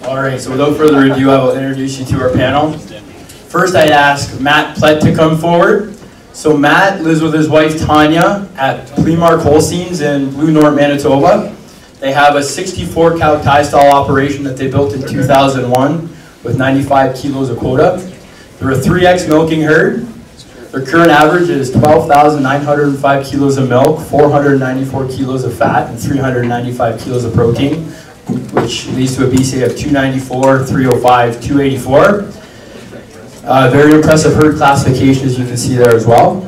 All right, so without further ado, I will introduce you to our panel. First, I'd ask Matt Plett to come forward. So Matt lives with his wife Tanya at Plemark Holsteins in Blumenort, Manitoba. They have a 64-cow tie stall operation that they built in 2001 with 95 kilos of quota. They're a 3X milking herd. Their current average is 12,905 kilos of milk, 494 kilos of fat, and 395 kilos of protein, which leads to a BCA of 294, 305, 284. Very impressive herd classification, as you can see there as well.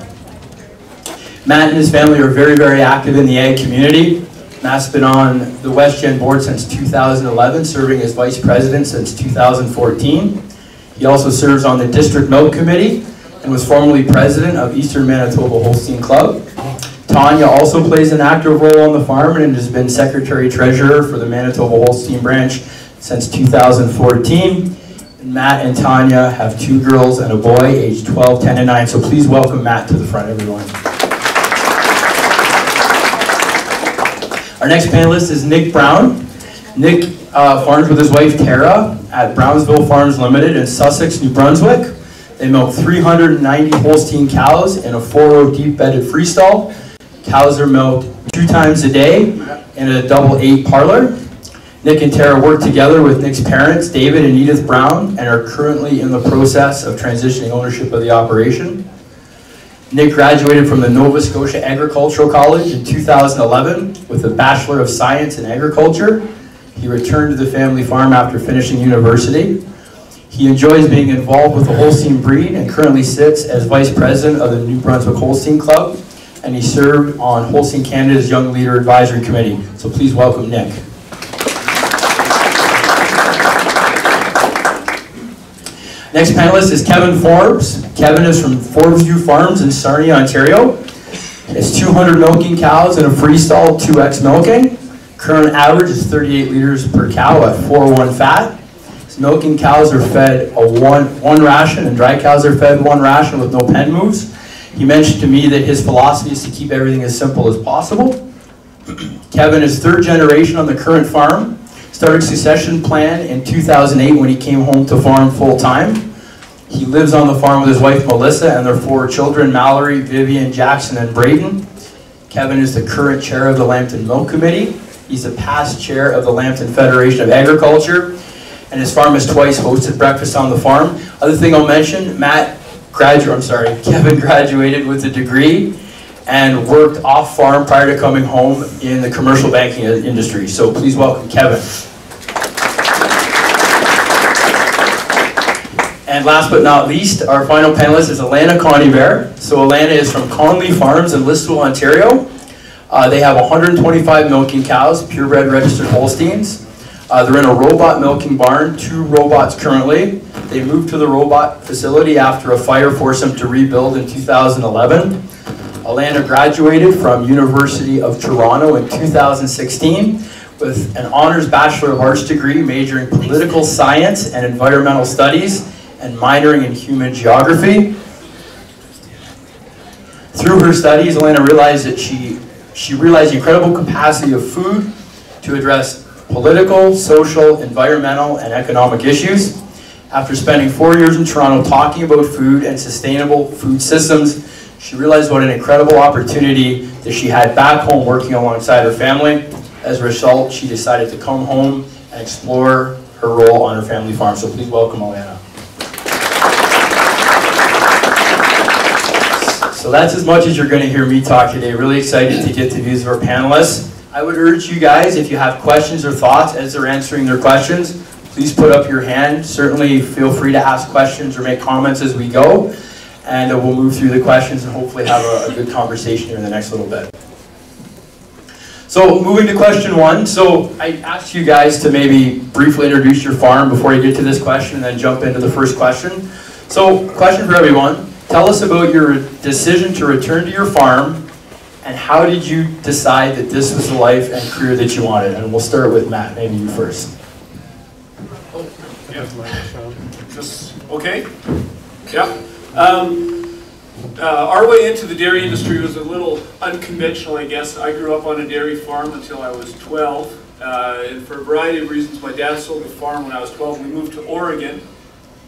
Matt and his family are very, very active in the ag community. Matt's been on the WestGen board since 2011, serving as vice president since 2014. He also serves on the district milk committee and was formerly president of Eastern Manitoba Holstein Club. Tanya also plays an active role on the farm and has been secretary-treasurer for the Manitoba Holstein branch since 2014. And Matt and Tanya have 2 girls and a boy, aged 12, 10, and 9. So please welcome Matt to the front, everyone. Our next panelist is Nick Brown. Nick farms with his wife Tara at Brownsville Farms Limited in Sussex, New Brunswick. They milk 390 Holstein cows in a 4-row deep-bedded freestall. Cows are milked 2 times a day in a double 8 parlor. Nick and Tara work together with Nick's parents, David and Edith Brown, and are currently in the process of transitioning ownership of the operation. Nick graduated from the Nova Scotia Agricultural College in 2011 with a Bachelor of Science in Agriculture. He returned to the family farm after finishing university. He enjoys being involved with the Holstein breed and currently sits as vice president of the New Brunswick Holstein Club, and he served on Holstein Canada's Young Leader Advisory Committee. So please welcome Nick. Next panelist is Kevin Forbes. Kevin is from Forbesvue Farms in Sarnia, Ontario. He has 200 milking cows in a freestall 2X milking. Current average is 38 liters per cow at 4:1 fat. His milking cows are fed a one ration, and dry cows are fed 1 ration with no pen moves. He mentioned to me that his philosophy is to keep everything as simple as possible. Kevin is 3rd generation on the current farm. Started succession plan in 2008 when he came home to farm full-time. He lives on the farm with his wife Melissa and their 4 children, Mallory, Vivian, Jackson, and Braden. Kevin is the current chair of the Lambton Milk Committee. He's a past chair of the Lambton Federation of Agriculture, and his farm has twice hosted breakfast on the farm. Other thing I'll mention, Kevin graduated with a degree and worked off farm prior to coming home in the commercial banking industry. So please welcome Kevin. And last but not least, our final panelist is Alanna Coneybeare. So Alanna is from Conlee Farms in Listowel, Ontario. They have 125 milking cows, purebred registered Holsteins. They're in a robot milking barn, 2 robots currently. They moved to the robot facility after a fire forced them to rebuild in 2011. Alanna graduated from University of Toronto in 2016 with an honors Bachelor of Arts degree majoring in political science and environmental studies and minoring in human geography. Through her studies, Alanna realized that she realized the incredible capacity of food to address political, social, environmental, and economic issues. After spending 4 years in Toronto talking about food and sustainable food systems, she realized what an incredible opportunity that she had back home working alongside her family. As a result, she decided to come home and explore her role on her family farm. So please welcome Alanna. So that's as much as you're going to hear me talk today. Really excited to get the views of our panelists. I would urge you guys, if you have questions or thoughts as they're answering their questions, please put up your hand. Certainly feel free to ask questions or make comments as we go. And we'll move through the questions and hopefully have a good conversation here in the next little bit. So moving to question 1. So I asked you guys to maybe briefly introduce your farm before you get to this question and then jump into the first question. So question for everyone. Tell us about your decision to return to your farm and how did you decide that this was the life and career that you wanted? And we'll start with Matt, maybe you first. Oh, yeah. Just, okay. Yeah. Our way into the dairy industry was a little unconventional, I guess. I grew up on a dairy farm until I was 12. And for a variety of reasons, my dad sold the farm when I was 12. We moved to Oregon.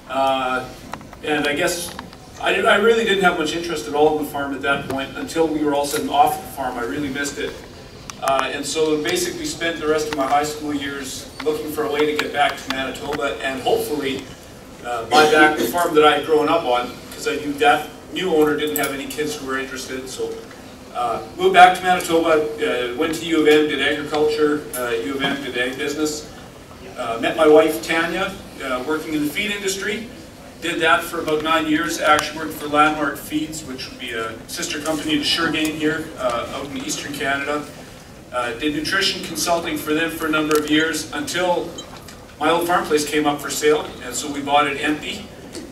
And I guess I really didn't have much interest at all in the farm at that point until we were all of a sudden off the farm. I really missed it. And so basically spent the rest of my high school years looking for a way to get back to Manitoba and hopefully buy back the farm that I had grown up on, because I knew that new owner didn't have any kids who were interested. So moved back to Manitoba, went to U of M, did agriculture, U of M did ag business. Met my wife Tanya, working in the feed industry. Did that for about 9 years. Actually worked for Landmark Feeds, which would be a sister company to Suregain here, out in eastern Canada. Did nutrition consulting for them for a number of years until my old farm place came up for sale, and so we bought it empty,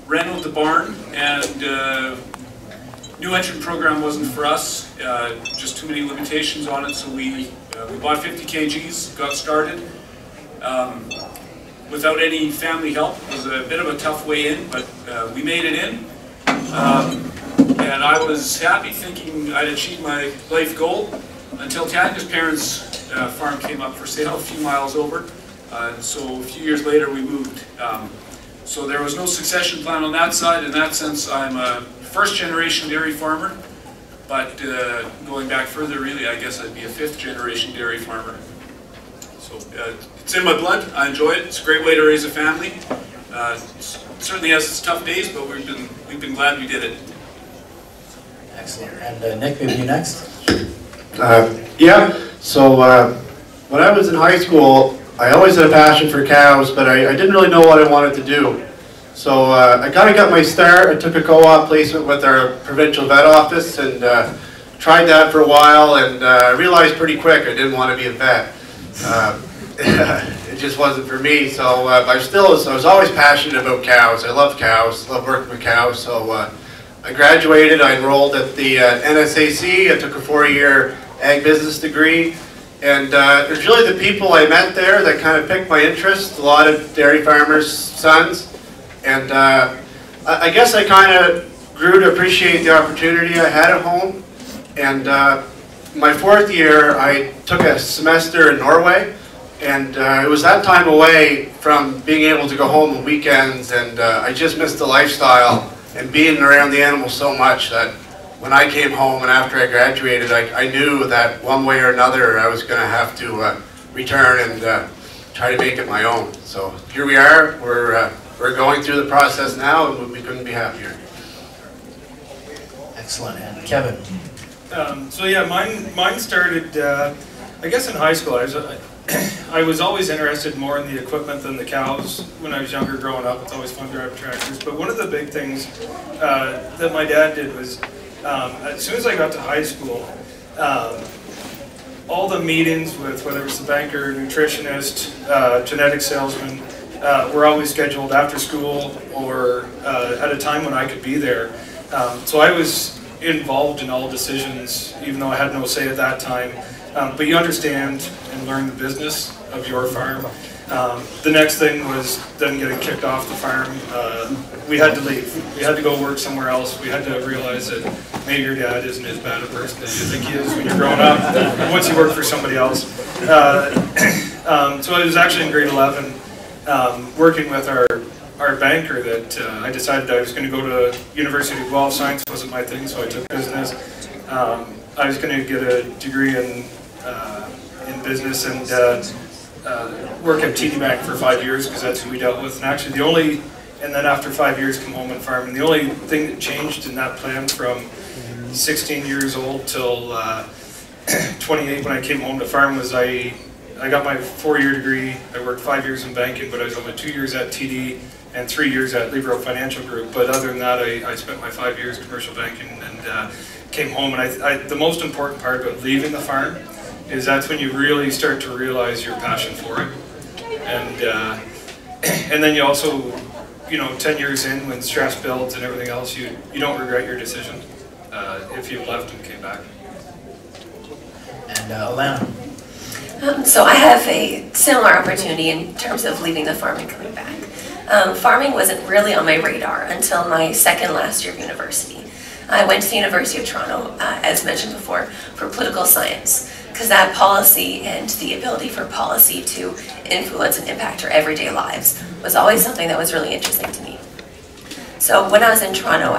rented the barn, and new entrant program wasn't for us, just too many limitations on it, so we bought 50 kgs, got started. Without any family help. It was a bit of a tough way in, but we made it in. And I was happy thinking I'd achieved my life goal until Tanya's parents' farm came up for sale a few miles over. So a few years later we moved. So there was no succession plan on that side. In that sense, I'm a first generation dairy farmer. But going back further, really, I guess I'd be a fifth generation dairy farmer. So it's in my blood. I enjoy it. It's a great way to raise a family. It certainly has its tough days, but we've been glad we did it. Excellent. And Nick, maybe you next. Yeah. So when I was in high school, I always had a passion for cows, but I didn't really know what I wanted to do. So I kind of got my start. I took a co-op placement with our provincial vet office and tried that for a while, and realized pretty quick I didn't want to be a vet. It just wasn't for me. So I was always passionate about cows. I love cows, love working with cows. So I graduated, I enrolled at the NSAC. I took a 4-year ag business degree. And there's really the people I met there that kind of piqued my interest, a lot of dairy farmers' sons. And I guess I kind of grew to appreciate the opportunity I had at home. And my 4th year, I took a semester in Norway. And it was that time away from being able to go home on weekends, and I just missed the lifestyle and being around the animals so much that when I came home and after I graduated, I knew that one way or another I was going to have to return and try to make it my own. So here we are. We're going through the process now, and we couldn't be happier. Excellent. And Kevin. So yeah, mine started, I guess, in high school. I was always interested more in the equipment than the cows when I was younger growing up. It's always fun to drive tractors. But one of the big things that my dad did was, as soon as I got to high school, all the meetings with whether it was the banker, nutritionist, genetic salesman, were always scheduled after school or at a time when I could be there. So I was involved in all decisions, even though I had no say at that time. But you understand and learn the business of your farm. The next thing was then getting kicked off the farm. We had to leave. We had to go work somewhere else. We had to realize that maybe your dad isn't as bad a person as you think he is when you're growing up, once you work for somebody else. So I was actually in grade 11 working with our banker that I decided I was going to go to University of Guelph. Science wasn't my thing, so I took business. I was going to get a degree in business and work at TD Bank for 5 years because that's who we dealt with. And actually and then after 5 years come home and farm. And the only thing that changed in that plan from 16 years old till 28 when I came home to farm was I got my 4-year degree. I worked 5 years in banking, but I was only 2 years at TD and 3 years at Libero Financial Group. But other than that, I spent my 5 years commercial banking and came home. And the most important part about leaving the farm is that's when you really start to realize your passion for it. And then you also, 10 years in, when stress builds and everything else, you don't regret your decision if you left and came back. And Alanna. So I have a similar opportunity in terms of leaving the farm and coming back. Farming wasn't really on my radar until my second last year of university. I went to the University of Toronto, as mentioned before, for political science. because that policy and the ability for policy to influence and impact our everyday lives was always something that was really interesting to me. So when I was in Toronto,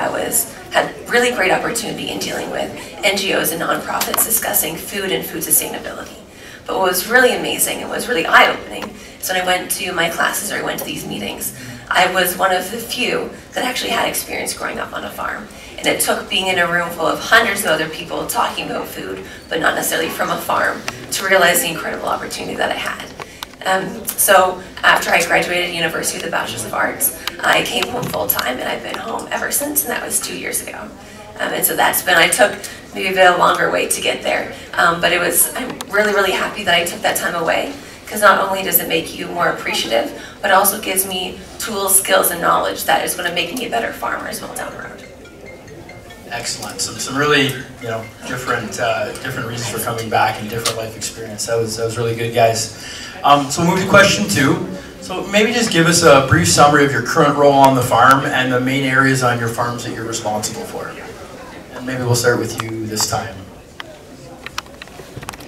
had really great opportunity in dealing with NGOs and nonprofits discussing food and food sustainability. But what was really amazing and was really eye-opening is when I went to my classes or I went to these meetings, I was one of the few that actually had experience growing up on a farm. And it took being in a room full of hundreds of other people talking about food, but not necessarily from a farm, to realize the incredible opportunity that I had. So after I graduated University with a Bachelor's of Arts, I came home full-time, and I've been home ever since, and that was 2 years ago. And so I took maybe a bit of a longer way to get there, but I'm really, really happy that I took that time away, because not only does it make you more appreciative, but it also gives me tools, skills, and knowledge that is going to make me a better farmer as well down the road. Excellent. Some really, different reasons for coming back and different life experience. That was really good, guys. So we'll move to question 2. So maybe just give us a brief summary of your current role on the farm and the main areas on your farms that you're responsible for. And maybe we'll start with you this time.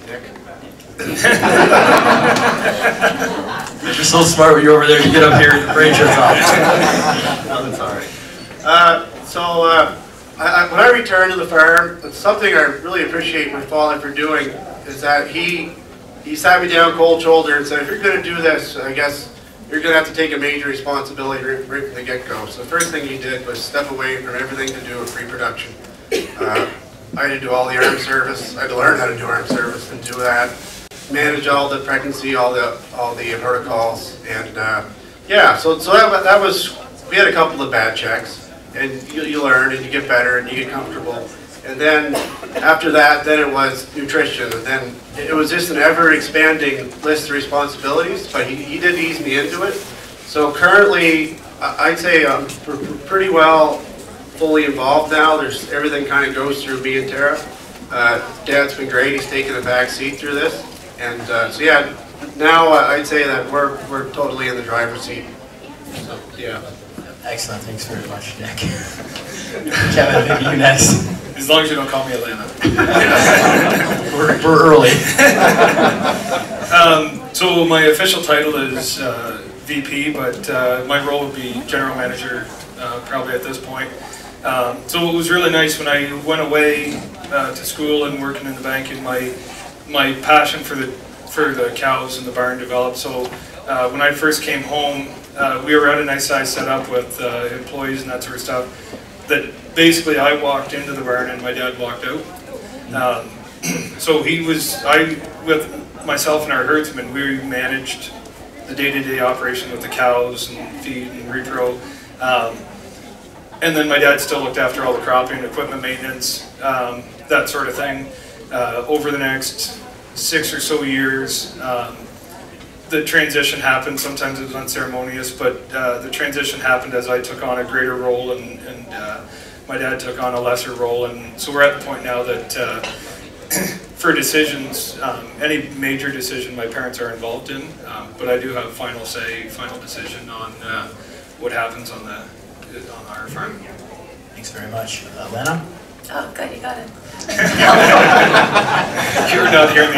Nick? You're so smart when you're over there. You get up here and your brain shuts off. No, that's all right. When I returned to the farm, something I really appreciate my father for doing is that he sat me down cold shoulder and said, if you're going to do this, I guess you're going to have to take a major responsibility right from the get-go. So the first thing he did was step away from everything to do with reproduction. I had to do all the arm service. I had to learn how to do arm service and do that. Manage all the pregnancy, all the protocols, and so that was. We had a couple of bad checks, and you learn and you get better and you get comfortable. And then after that, then it was nutrition, and then it was just an ever-expanding list of responsibilities. But he did ease me into it. So currently, I'd say I'm pretty well fully involved now. Everything kind of goes through me and Tara. Dad's been great. He's taken a back seat through this, and so yeah. Now I'd say that we're totally in the driver's seat. So yeah. Excellent. Thanks very much, Nick. Kevin, maybe you next. As long as you don't call me Alanna. we're early. So my official title is VP, but my role would be General Manager probably at this point. So it was really nice when I went away to school and working in the bank, and my passion for the cows in the barn developed. So when I first came home, we were at a nice size setup with employees and that sort of stuff. That basically I walked into the barn and my dad walked out. So with myself and our herdsmen, we managed the day-to-day operation with the cows and feed and repro. And then my dad still looked after all the cropping, equipment maintenance, that sort of thing. Over the next 6 or so years, the transition happened. Sometimes it was unceremonious, but the transition happened as I took on a greater role and my dad took on a lesser role. And so we're at the point now that for decisions, any major decision my parents are involved in, but I do have final say, final decision on what happens on our farm. Thanks very much. Alanna? Oh, good, you got it. You're not hearing the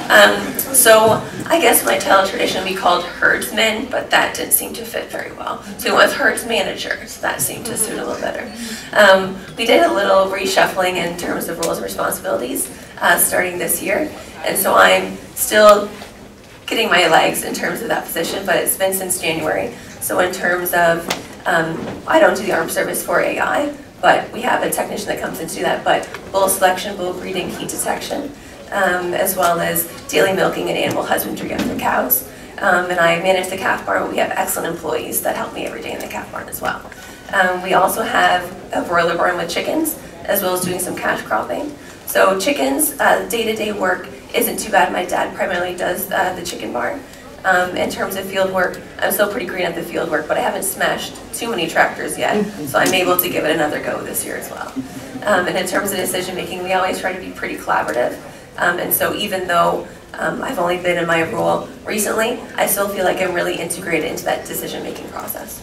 evidence. So I guess my title tradition would be called herdsman, but that didn't seem to fit very well. So we went with herds manager, so that seemed to suit a little better. We did a little reshuffling in terms of roles and responsibilities starting this year, and so I'm still getting my legs in terms of that position, but it's been since January. So in terms of, I don't do the armed service for AI, but we have a technician that comes in to do that, but bull selection, bull breeding, heat detection, as well as daily milking and animal husbandry of the cows. And I manage the calf barn. We have excellent employees that help me every day in the calf barn as well. We also have a broiler barn with chickens, as well as doing some cash cropping. So chickens, day-to-day work isn't too bad. My dad primarily does the chicken barn. In terms of field work, I'm still pretty green at the field work, but I haven't smashed too many tractors yet, so I'm able to give it another go this year as well. And in terms of decision making, we always try to be pretty collaborative. And so even though I've only been in my role recently, I still feel like I'm really integrated into that decision making process.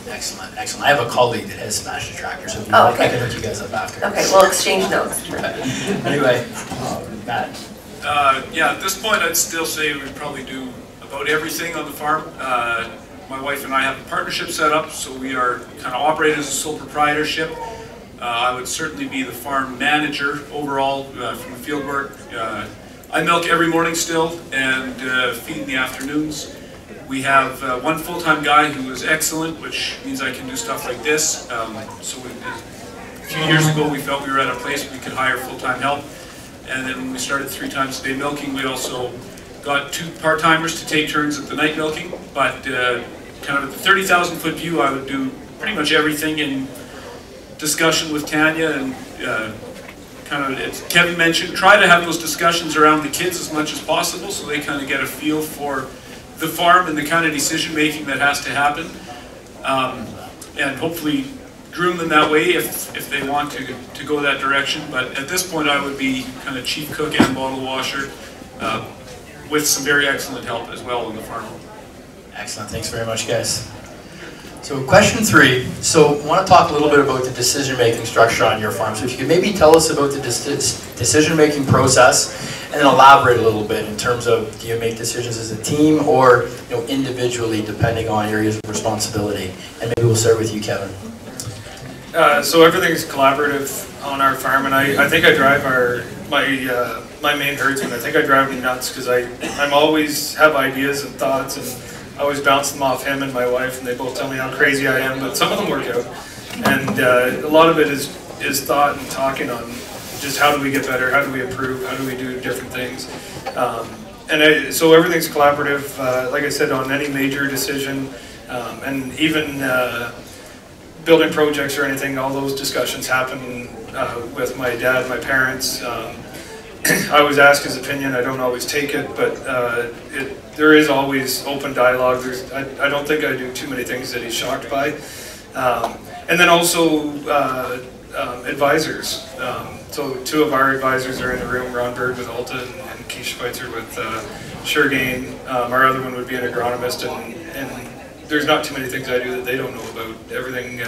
Excellent, excellent. I have a colleague that has smashed a tractor, so if you like, I can hook you guys up after. Okay, we'll exchange notes. Anyway, Matt. Yeah, at this point I'd still say we probably do about everything on the farm. My wife and I have a partnership set up, so we are kind of operated as a sole proprietorship. I would certainly be the farm manager overall from the field work. I milk every morning still and feed in the afternoons. We have one full-time guy who is excellent, which means I can do stuff like this. So a few years ago we felt we were at a place where we could hire full-time help. And then when we started 3 times a day milking, we also got 2 part-timers to take turns at the night milking. But kind of at the 30,000 foot view, I would do pretty much everything in discussion with Tanya and kind of, as Kevin mentioned, try to have those discussions around the kids as much as possible so they kind of get a feel for the farm and the kind of decision making that has to happen, and hopefully groom them that way if they want to go that direction. But at this point I would be kind of chief cook and bottle washer with some very excellent help as well on the farm. Excellent, thanks very much guys. So question 3, so I want to talk a little bit about the decision-making structure on your farm. So if you could maybe tell us about the decision-making process and then elaborate a little bit in terms of, do you make decisions as a team or individually depending on areas of responsibility? And maybe we'll start with you, Kevin. So everything's collaborative on our farm, and I think I drive my main herdsman. I think I drive him nuts because I'm always have ideas and thoughts, and I always bounce them off him and my wife, and they both tell me how crazy I am, but some of them work out. And a lot of it is thought and talking on just how do we get better, how do we improve, how do we do different things. So everything's collaborative, like I said, on any major decision, and even building projects or anything, all those discussions happen with my dad, my parents. I always ask his opinion. I don't always take it, but there is always open dialogue. I don't think I do too many things that he's shocked by. And then also advisors. So 2 of our advisors are in the room, Ron Bird with Alta and Keith Schweitzer with Suregain. Our other one would be an agronomist, and there's not too many things I do that they don't know about. Everything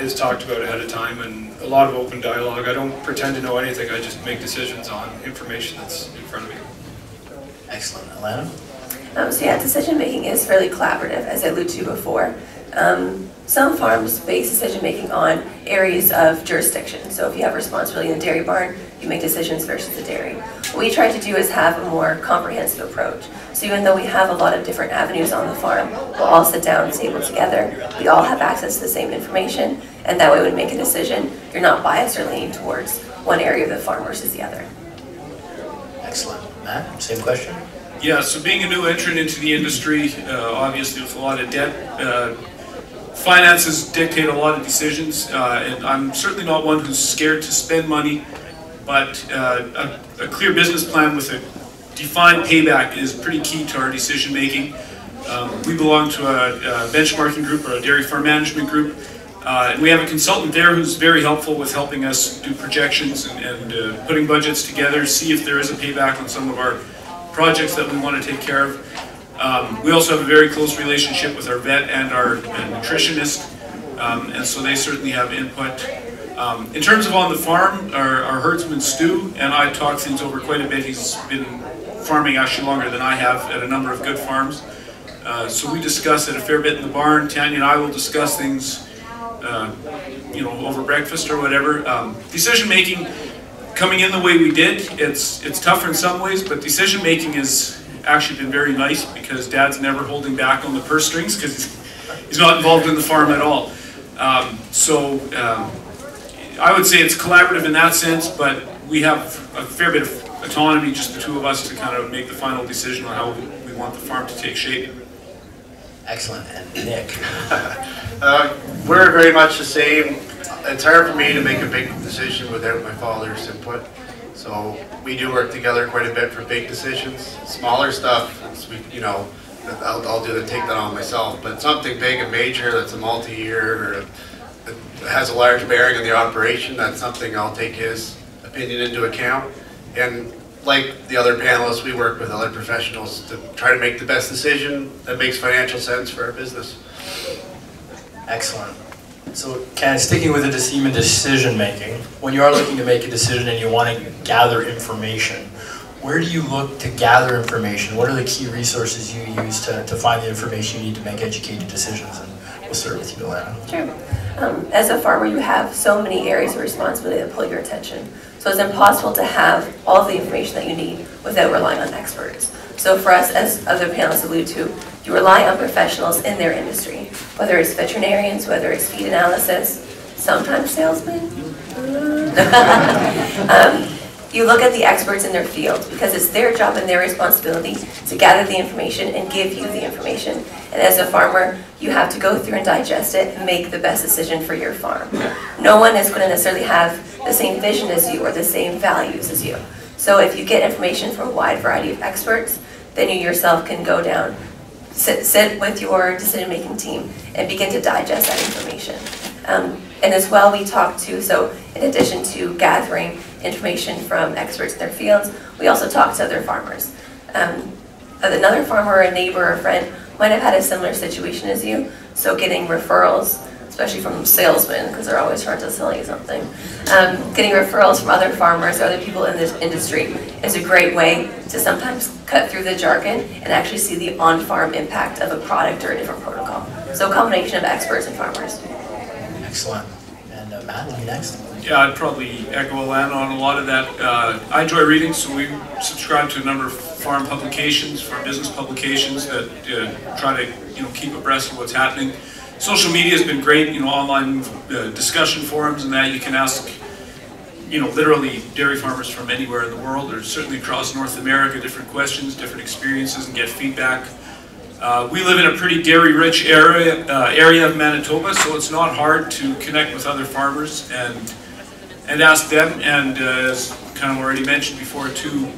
is talked about ahead of time, and a lot of open dialogue. I don't pretend to know anything, I just make decisions on information that's in front of me. Excellent. Alanna? So yeah, decision making is fairly collaborative, as I alluded to before. Some farms base decision making on areas of jurisdiction. So if you have responsibility in a dairy barn, you make decisions versus the dairy. What we try to do is have a more comprehensive approach. So even though we have a lot of different avenues on the farm, we'll all sit down and table together. We all have access to the same information, and that way when we make a decision, you're not biased or leaning towards one area of the farm versus the other. Excellent. Matt, same question? Yeah, so being a new entrant into the industry, obviously with a lot of debt, finances dictate a lot of decisions, and I'm certainly not one who's scared to spend money, but a clear business plan with a defined payback is pretty key to our decision making. We belong to a benchmarking group or a dairy farm management group, and we have a consultant there who's very helpful with helping us do projections and putting budgets together, see if there is a payback on some of our projects that we want to take care of. We also have a very close relationship with our vet and our nutritionist, and so they certainly have input. In terms of on the farm, our herdsman Stu and I talk things over quite a bit. He's been farming actually longer than I have at a number of good farms. So we discuss it a fair bit in the barn. Tanya and I will discuss things, over breakfast or whatever. Decision making, coming in the way we did, it's tougher in some ways, but decision making has actually been very nice because Dad's never holding back on the purse strings because he's not involved in the farm at all. I would say it's collaborative in that sense, but we have a fair bit of autonomy, just the 2 of us, to kind of make the final decision on how we want the farm to take shape. Excellent. And Nick? We're very much the same. It's hard for me to make a big decision without my father's input. So we do work together quite a bit for big decisions. Smaller stuff, I'll take that on myself. But something big and major that's a multi-year or has a large bearing on the operation, that's something I'll take his opinion into account. And like the other panelists, we work with other professionals to try to make the best decision that makes financial sense for our business. Excellent. So kind of sticking with the theme of decision making, when you are looking to make a decision and you want to gather information, where do you look to gather information? What are the key resources you use to find the information you need to make educated decisions? And we'll start with you, Alanna. Sure. As a farmer, you have so many areas of responsibility that pull your attention. So it's impossible to have all of the information that you need without relying on experts. So for us, as other panelists allude to, you rely on professionals in their industry, whether it's veterinarians, whether it's feed analysis, sometimes salesmen. You look at the experts in their field because it's their job and their responsibility to gather the information and give you the information. And as a farmer, you have to go through and digest it and make the best decision for your farm. No one is going to necessarily have the same vision as you or the same values as you. So if you get information from a wide variety of experts, then you yourself can go down, sit with your decision-making team and begin to digest that information. And as well, we talk to, so in addition to gathering information from experts in their fields, we also talk to other farmers. Another farmer, a neighbor, or a friend might have had a similar situation as you, so getting referrals, especially from salesmen, because they're always trying to sell you something. Getting referrals from other farmers or other people in this industry is a great way to sometimes cut through the jargon and actually see the on-farm impact of a product or a different protocol. So a combination of experts and farmers. Excellent. And Matt, you next? Yeah, I'd probably echo Alanna on a lot of that. I enjoy reading, so we subscribe to a number of farm publications, farm business publications that try to keep abreast of what's happening. Social media has been great, online discussion forums and that you can ask, literally dairy farmers from anywhere in the world or certainly across North America, different questions, different experiences and get feedback. We live in a pretty dairy-rich area of Manitoba, so it's not hard to connect with other farmers and ask them. And as kind of already mentioned before too,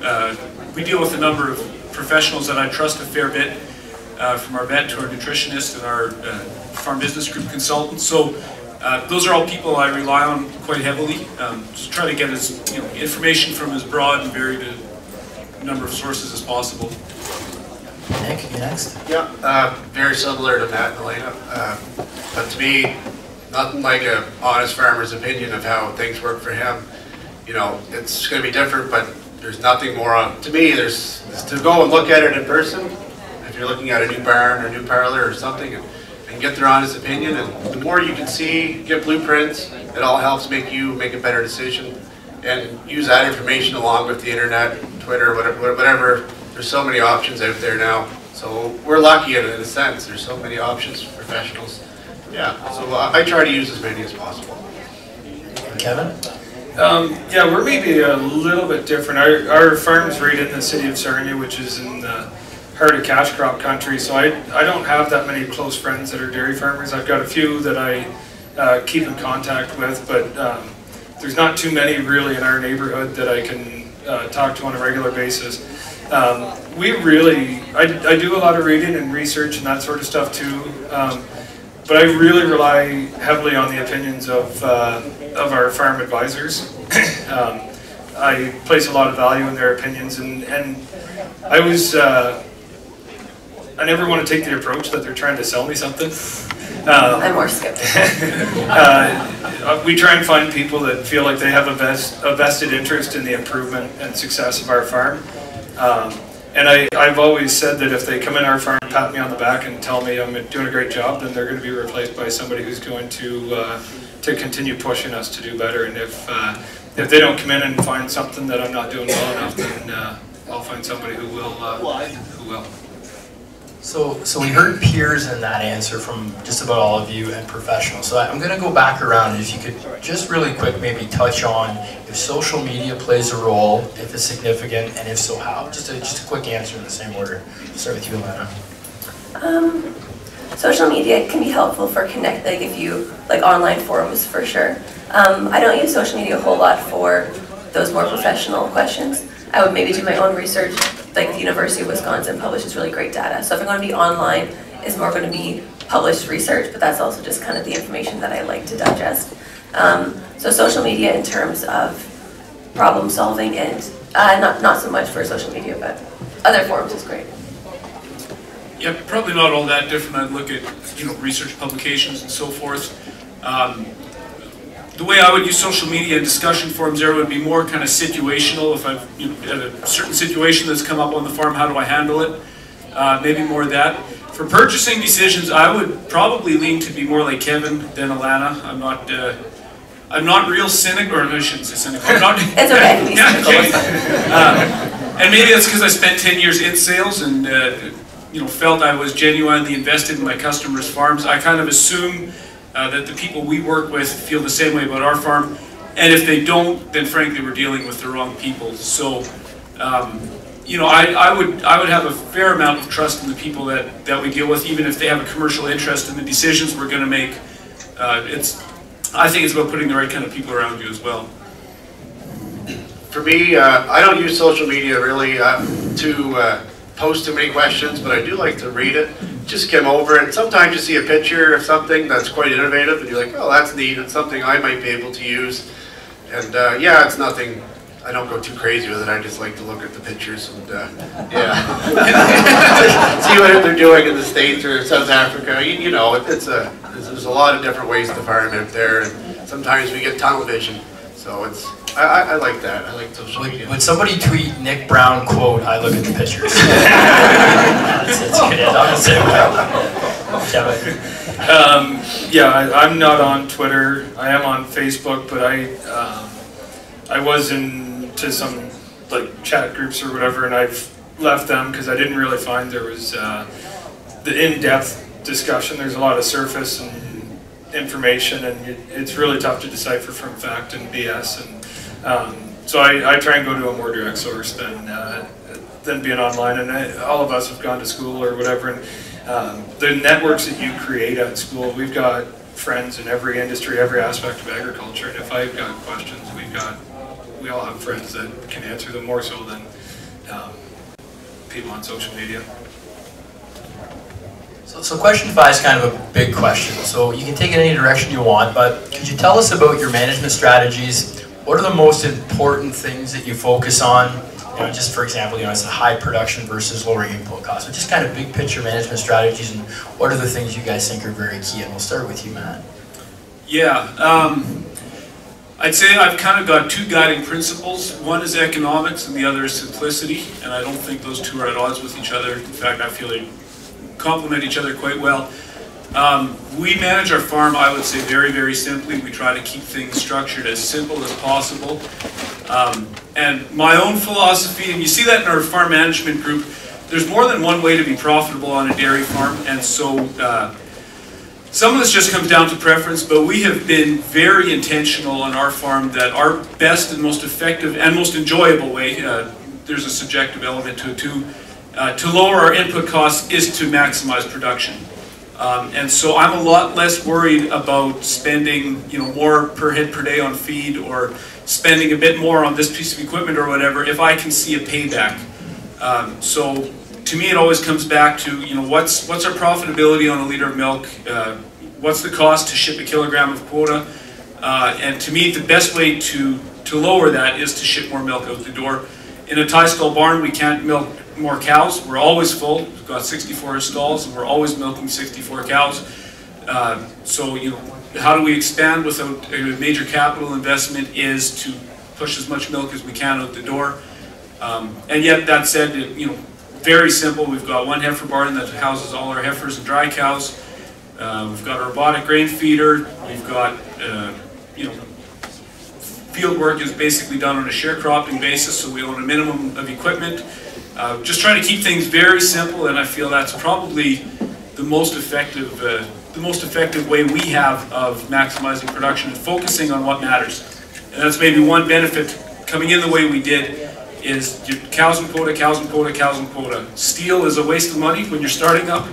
we deal with a number of professionals that I trust a fair bit, from our vet to our nutritionist and our farm business group consultants. So those are all people I rely on quite heavily. Just try to get information from as broad and varied a number of sources as possible. Nick, you next? Yeah, very similar to Matt and Alanna. But to me, nothing like an honest farmer's opinion of how things work for him. It's going to be different, but there's nothing more on. To me, there's to go and look at it in person. If you're looking at a new barn or new parlor or something, and get their honest opinion. And the more you can see, get blueprints, it all helps make you make a better decision. And use that information along with the internet, Twitter, whatever. There's so many options out there now. So we're lucky in a sense. There's so many options for professionals. Yeah, so I try to use as many as possible. Kevin? Yeah, we're maybe a little bit different. Our farm's right in the city of Sarnia, which is in the heart of cash crop country, so I don't have that many close friends that are dairy farmers. I've got a few that I keep in contact with, but there's not too many really in our neighborhood that I can talk to on a regular basis. I do a lot of reading and research and that sort of stuff too, but I really rely heavily on the opinions of our farm advisors. I place a lot of value in their opinions, and I never want to take the approach that they're trying to sell me something. I'm more skeptical. We try and find people that feel like they have a vested interest in the improvement and success of our farm. And I've always said that if they come in our farm, pat me on the back and tell me I'm doing a great job, then they're going to be replaced by somebody who's going to continue pushing us to do better. And if they don't come in and find something that I'm not doing well enough, then I'll find somebody who will. So we heard peers in that answer from just about all of you and professionals. So I'm going to go back around. If you could just really quick maybe touch on if social media plays a role, if it's significant, and if so, how. Just a quick answer in the same order. Start with you, Alanna. Social media can be helpful for online forums for sure. I don't use social media a whole lot for those more professional questions. I would maybe do my own research, like the University of Wisconsin publishes really great data. So if I'm going to be online, it's more going to be published research, but that's also just kind of the information that I like to digest. So social media in terms of problem solving and not so much for social media, but other forums is great. Yeah, probably not all that different. I'd look at, research publications and so forth. The way I would use social media and discussion forums there would be more kind of situational. If I've had a certain situation that's come up on the farm, how do I handle it? Maybe more of that. For purchasing decisions, I would probably lean to be more like Kevin than Alanna. I'm not real cynical, or I shouldn't say cynical. I'm not. It's okay. Yeah, okay. And maybe that's because I spent 10 years in sales and felt I was genuinely invested in my customers' farms. I kind of assume that the people we work with feel the same way about our farm, and if they don't, then frankly we're dealing with the wrong people. So, I would have a fair amount of trust in the people that we deal with, even if they have a commercial interest in the decisions we're going to make. I think it's about putting the right kind of people around you as well. For me, I don't use social media really to post too many questions, but I do like to read it, just skim over it. Sometimes you see a picture of something that's quite innovative, and you're like, oh, that's neat, it's something I might be able to use. And yeah, it's nothing, I don't go too crazy with it, I just like to look at the pictures and see what they're doing in the States or South Africa. There's a lot of different ways to farm out there, and sometimes we get tunnel vision, so I like that. I like social media. Would somebody tweet Nick Brown quote, I look at the pictures? That's good. I'm the same way. Yeah, I'm not on Twitter. I am on Facebook, but I was into some like chat groups or whatever, and I've left them because I didn't really find there was the in-depth discussion. There's a lot of surface and information, and it's really tough to decipher from fact and BS. And so I try and go to a more direct source than being online. And all of us have gone to school or whatever. And the networks that you create at school, we've got friends in every industry, every aspect of agriculture. And if I've got questions, we all have friends that can answer them more so than people on social media. So question 5 is kind of a big question. So you can take it any direction you want, but could you tell us about your management strategies? What are the most important things that you focus on? Just for example, it's a high production versus lowering input costs. So just kind of big picture management strategies, and what are the things you guys think are very key? And we'll start with you, Matt. Yeah, I'd say I've kind of got 2 guiding principles. One is economics and the other is simplicity, and I don't think those 2 are at odds with each other. In fact, I feel they complement each other quite well. We manage our farm, I would say, very, very simply. We try to keep things structured as simple as possible. And my own philosophy, and you see that in our farm management group, there's more than one way to be profitable on a dairy farm, and so some of this just comes down to preference, but we have been very intentional on our farm that our best and most effective and most enjoyable way, there's a subjective element to it too, to lower our input costs is to maximize production. And so I'm a lot less worried about spending more per head per day on feed or spending a bit more on this piece of equipment or whatever if I can see a payback. So to me it always comes back to what's our profitability on a liter of milk, what's the cost to ship a kilogram of quota, and to me the best way to lower that is to ship more milk out the door. In a tie stall barn we can't milk more cows. We're always full. We've got 64 stalls and we're always milking 64 cows. So how do we expand without a major capital investment is to push as much milk as we can out the door. And yet that said, very simple. We've got 1 heifer barn that houses all our heifers and dry cows. We've got a robotic grain feeder. We've got field work is basically done on a sharecropping basis, so we own a minimum of equipment. Just trying to keep things very simple, and I feel that's probably the most effective way we have of maximizing production and focusing on what matters. And that's maybe one benefit coming in the way we did is cows and quota, cows and quota, cows and quota. Steel is a waste of money when you're starting up.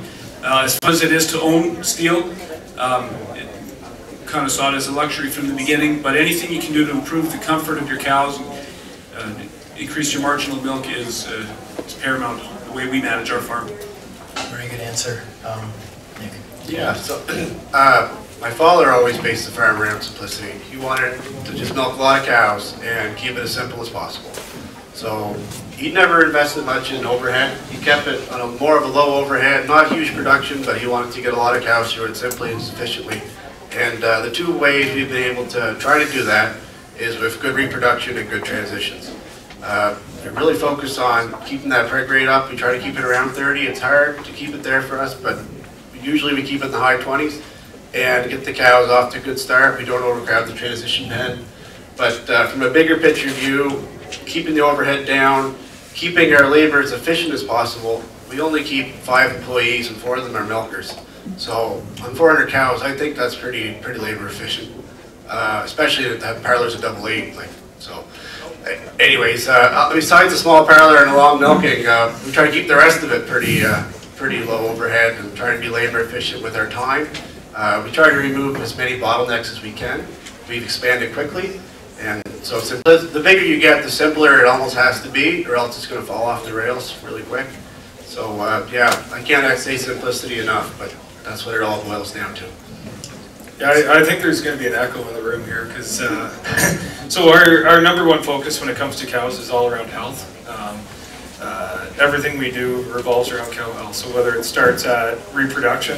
As fun as it is to own steel, it kind of saw it as a luxury from the beginning, but anything you can do to improve the comfort of your cows and increase your marginal milk is paramount the way we manage our farm. Very good answer. Nick. Yeah, so my father always based the farm around simplicity. He wanted to just milk a lot of cows and keep it as simple as possible. So he never invested much in overhead. He kept it on a more of a low overhead, not huge production, but he wanted to get a lot of cows through it simply and sufficiently. And the two ways we've been able to try to do that is with good reproduction and good transitions. We really focus on keeping that preg rate up. We try to keep it around 30. It's hard to keep it there for us, but usually we keep it in the high 20s and get the cows off to a good start. We don't overcrowd the transition pen. But from a bigger picture view, keeping the overhead down, keeping our labor as efficient as possible. We only keep 5 employees and 4 of them are milkers. So on 400 cows, I think that's pretty labor efficient, especially to have parlors of double 8. So. Anyways, besides the small parlor and the long milking, we try to keep the rest of it pretty low overhead and try to be labor efficient with our time. We try to remove as many bottlenecks as we can. We've expanded quickly, and so the bigger you get, the simpler it almost has to be, or else it's going to fall off the rails really quick. So yeah, I can't say simplicity enough, but that's what it all boils down to. Yeah, I think there's going to be an echo in the room here because so our number one focus when it comes to cows is all around health. Everything we do revolves around cow health. So whether it starts at reproduction,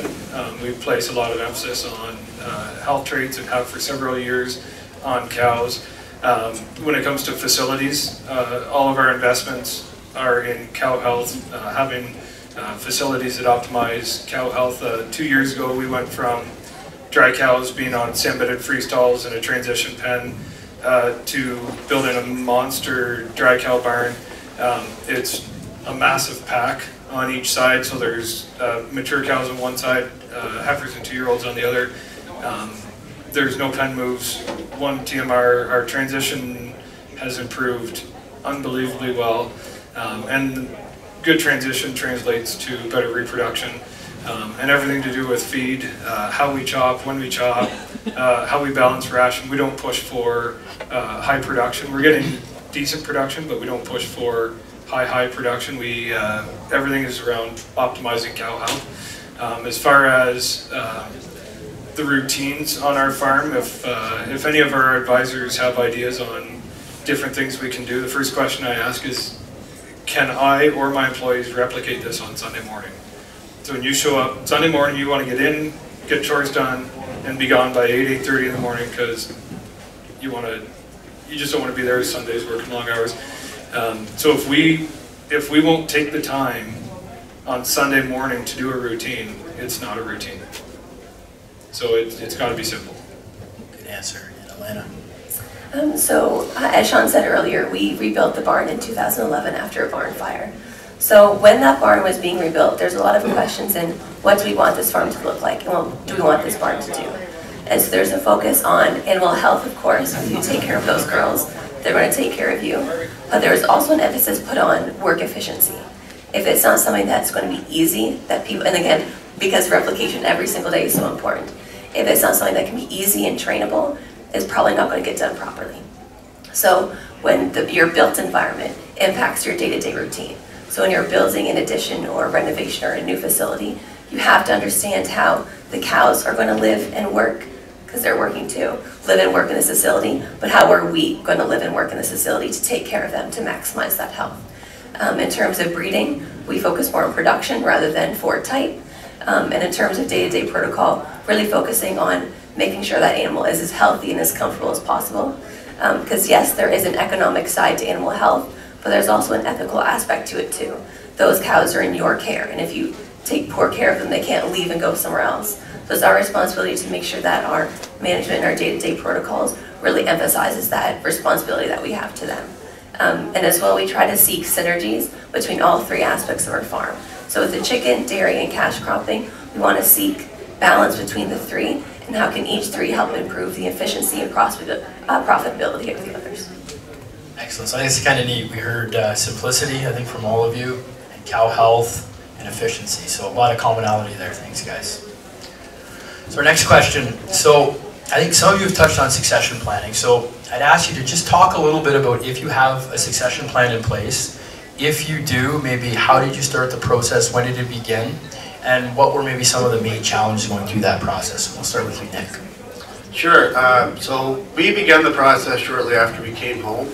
we place a lot of emphasis on health traits and have for several years on cows. When it comes to facilities, all of our investments are in cow health, having facilities that optimize cow health. 2 years ago we went from dry cows being on sand-bedded free stalls in a transition pen to building a monster dry cow barn. It's a massive pack on each side, so there's mature cows on one side, heifers and 2-year-olds on the other. There's no pen moves. One TMR, our transition has improved unbelievably well, and good transition translates to better reproduction. And everything to do with feed, how we chop, when we chop, how we balance ration. We don't push for high production. We're getting decent production, but we don't push for high production. Everything is around optimizing cow health. As far as the routines on our farm, if any of our advisors have ideas on different things we can do, the first question I ask is, can I or my employees replicate this on Sunday morning? So when you show up Sunday morning, you want to get in, get chores done, and be gone by 8:30 in the morning because you just don't want to be there Sundays working long hours. So if we won't take the time on Sunday morning to do a routine, it's not a routine. So it's got to be simple. Good answer. And Alanna? So as Sean said earlier, we rebuilt the barn in 2011 after a barn fire. So when that barn was being rebuilt, there's a lot of questions in what do we want this farm to look like and what do we want this barn to do. And so there's a focus on animal health, of course. If you take care of those girls, they're going to take care of you. But there's also an emphasis put on work efficiency. If it's not something that's going to be easy, that people, and again, because replication every single day is so important, if it's not something that can be easy and trainable, it's probably not going to get done properly. So when your built environment impacts your day-to-day routine, so when you're building an addition or a renovation or a new facility, you have to understand how the cows are going to live and work, because they're working too, live and work in this facility, but how are we going to live and work in this facility to take care of them, to maximize that health. In terms of breeding, we focus more on production rather than for type. And in terms of day-to-day protocol, really focusing on making sure that animal is as healthy and as comfortable as possible. Because yes, there is an economic side to animal health, but there's also an ethical aspect to it too. Those cows are in your care, and if you take poor care of them, they can't leave and go somewhere else. So it's our responsibility to make sure that our management and our day-to-day protocols really emphasizes that responsibility that we have to them. And as well, we try to seek synergies between all 3 aspects of our farm. So with the chicken, dairy, and cash cropping, we want to seek balance between the 3, and how can each 3 help improve the efficiency and profitability of the others. Excellent. So I think it's kind of neat. We heard simplicity, I think, from all of you, and cow health and efficiency. So a lot of commonality there. Thanks, guys. So our next question. So I think some of you have touched on succession planning. So I'd ask you to just talk a little bit about if you have a succession plan in place. If you do, maybe how did you start the process? When did it begin? And what were maybe some of the main challenges going through that process? We'll start with you, Nick. Sure. So we began the process shortly after we came home.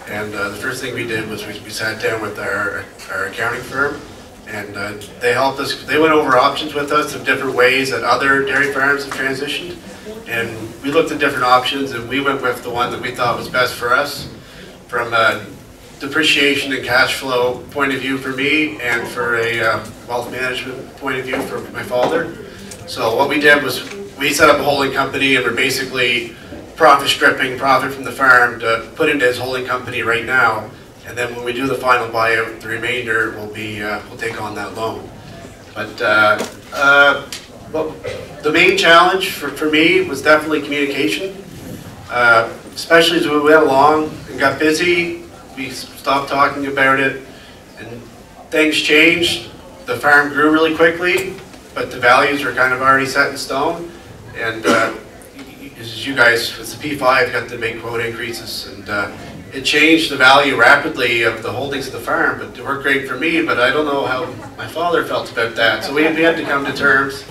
And the first thing we did was we sat down with our accounting firm, and they helped us. They went over options with us of different ways that other dairy farms have transitioned, and we looked at different options, and we went with the one that we thought was best for us from a depreciation and cash flow point of view for me, and for a wealth management point of view for my father. So what we did was we set up a holding company, and we're basically profit stripping profit from the farm to put into his holding company right now, and then when we do the final buyout, the remainder will be we'll take on that loan. But well, the main challenge for me was definitely communication, especially as we went along and got busy. We stopped talking about it, and things changed. The farm grew really quickly, but the values were kind of already set in stone. And as you guys, with the P5, got the big quota increases, and it changed the value rapidly of the holdings of the farm. But it worked great for me, but I don't know how my father felt about that. So we had to come to terms,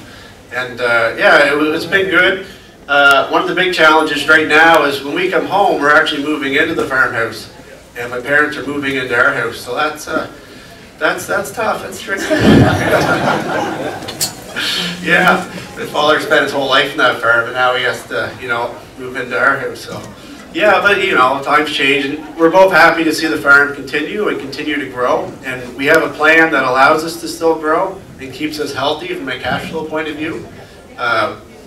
and yeah, it's been good. One of the big challenges right now is when we come home, we're actually moving into the farmhouse, and my parents are moving into our house. So that's tough. That's tricky. Yeah, my father spent his whole life in that farm, and now he has to, you know, move into our house. So, yeah, but you know, times change, and we're both happy to see the farm continue to grow. And we have a plan that allows us to still grow and keeps us healthy from a cash flow point of view.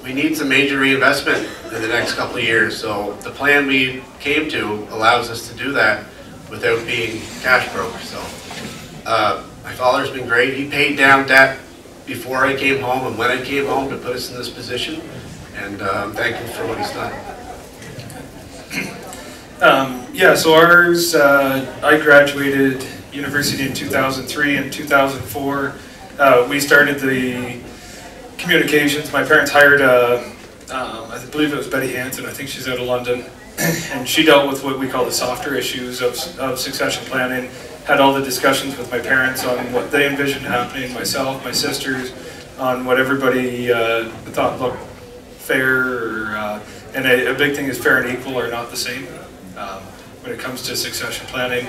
We need some major reinvestment in the next couple of years. So the plan we came to allows us to do that without being cash broke. So my father's been great. He paid down debt before I came home and when I came home to put us in this position, and I'm thankful for what he's done. Yeah, so ours, I graduated university in 2003. In 2004, we started the communications. My parents hired I believe it was Betty Hansen, I think she's out of London, and she dealt with what we call the softer issues of succession planning. Had all the discussions with my parents on what they envisioned happening, myself, my sisters, on what everybody thought looked fair, and a big thing is fair and equal are not the same when it comes to succession planning.